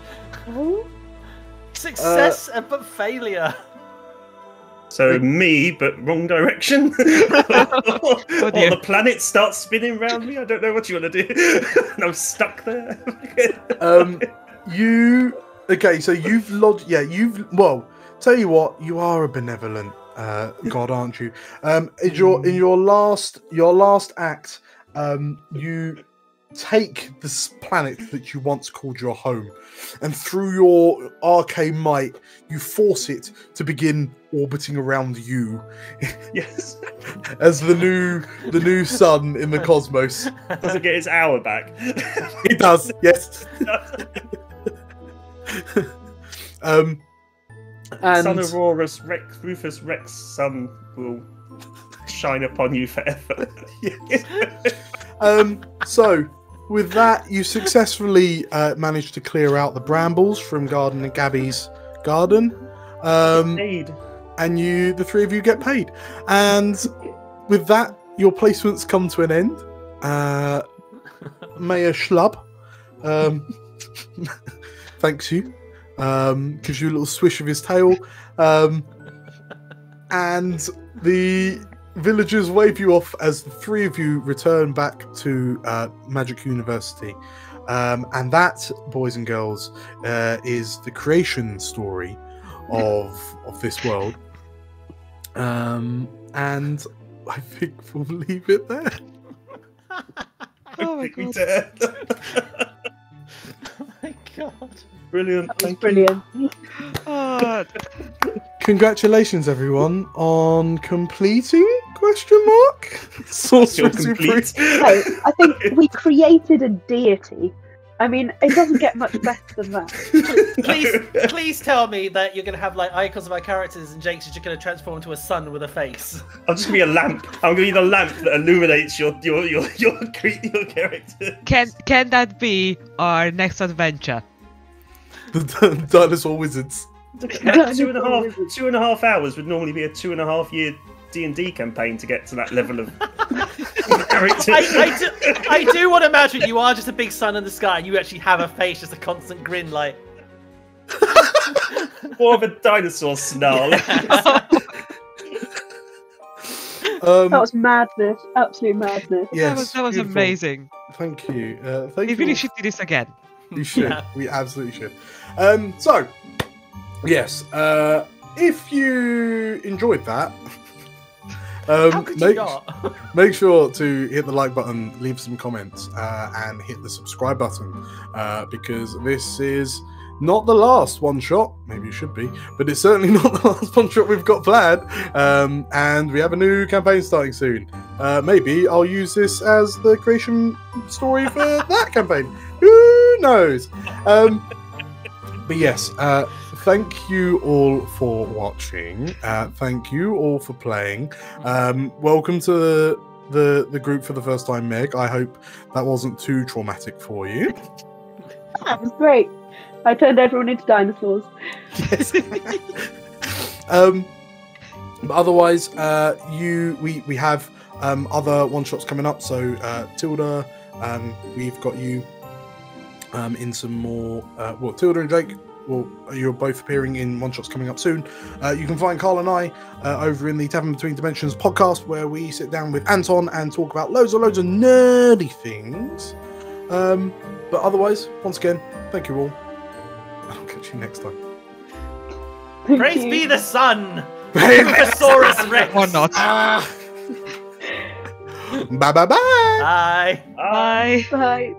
Success but failure. So me, but wrong direction. Or the planet starts spinning around me. I don't know what you want to do. And I'm stuck there. So you've lodged. Yeah, well. Tell you what, you are a benevolent god, aren't you? In your last act, you take this planet that you once called your home, and through your arcane might, you force it to begin orbiting around you. Yes. As the new sun in the cosmos. Does it get its hour back? It does. Yes. And Sun Aurorus Rufus Rex Sun will shine upon you forever. So with that, you successfully managed to clear out the brambles from Garden and Gabby's garden. And the three of you get paid. And with that, your placements come to an end. Mayor Schlub thanks you. Gives you a little swish of his tail. And the villagers wave you off as the three of you return back to Magic University. And that, boys and girls, is the creation story of this world. And I think we'll leave it there. Oh my god. Oh my god. Brilliant. That was brilliant. Congratulations, everyone, on completing ? Sorcerer Supreme. Hey, I think we created a deity. I mean, it doesn't get much better than that. Please tell me that you're going to have like icons of our characters, and Jake's just going to transform into a sun with a face. I'm just going to be a lamp. I'm going to be the lamp that illuminates your character. Can that be our next adventure? The dinosaur wizards. 2.5 hours would normally be a 2.5-year D&D campaign to get to that level of character. I do want to imagine you are just a big sun in the sky and you actually have a face, just a constant grin, like more of a dinosaur snarl. That was madness, absolute madness. Yes, that was amazing. Thank you. We really should do this again. You should. Yeah. We absolutely should. So, yes, if you enjoyed that, how could you not? make sure to hit the like button, leave some comments, and hit the subscribe button, because this is not the last one shot. Maybe it should be, but it's certainly not the last one shot we've got planned. And we have a new campaign starting soon. Maybe I'll use this as the creation story for that campaign. Who knows? But yes, thank you all for watching. Thank you all for playing. Welcome to the group for the first time, Meg. I hope that wasn't too traumatic for you. That was great. I turned everyone into dinosaurs. Yes. But otherwise, we have other one shots coming up. So Tilda, we've got you in some more. Well, Tilda and Jake. Well, you're both appearing in one shots coming up soon. You can find Carl and I over in the Tavern Between Dimensions podcast, where we sit down with Anton and talk about loads of nerdy things. But otherwise, once again, thank you all. I'll catch you next time. Praise be the sun! Sorcerer Rex! Or not. Bye bye bye! Bye! Bye! Bye.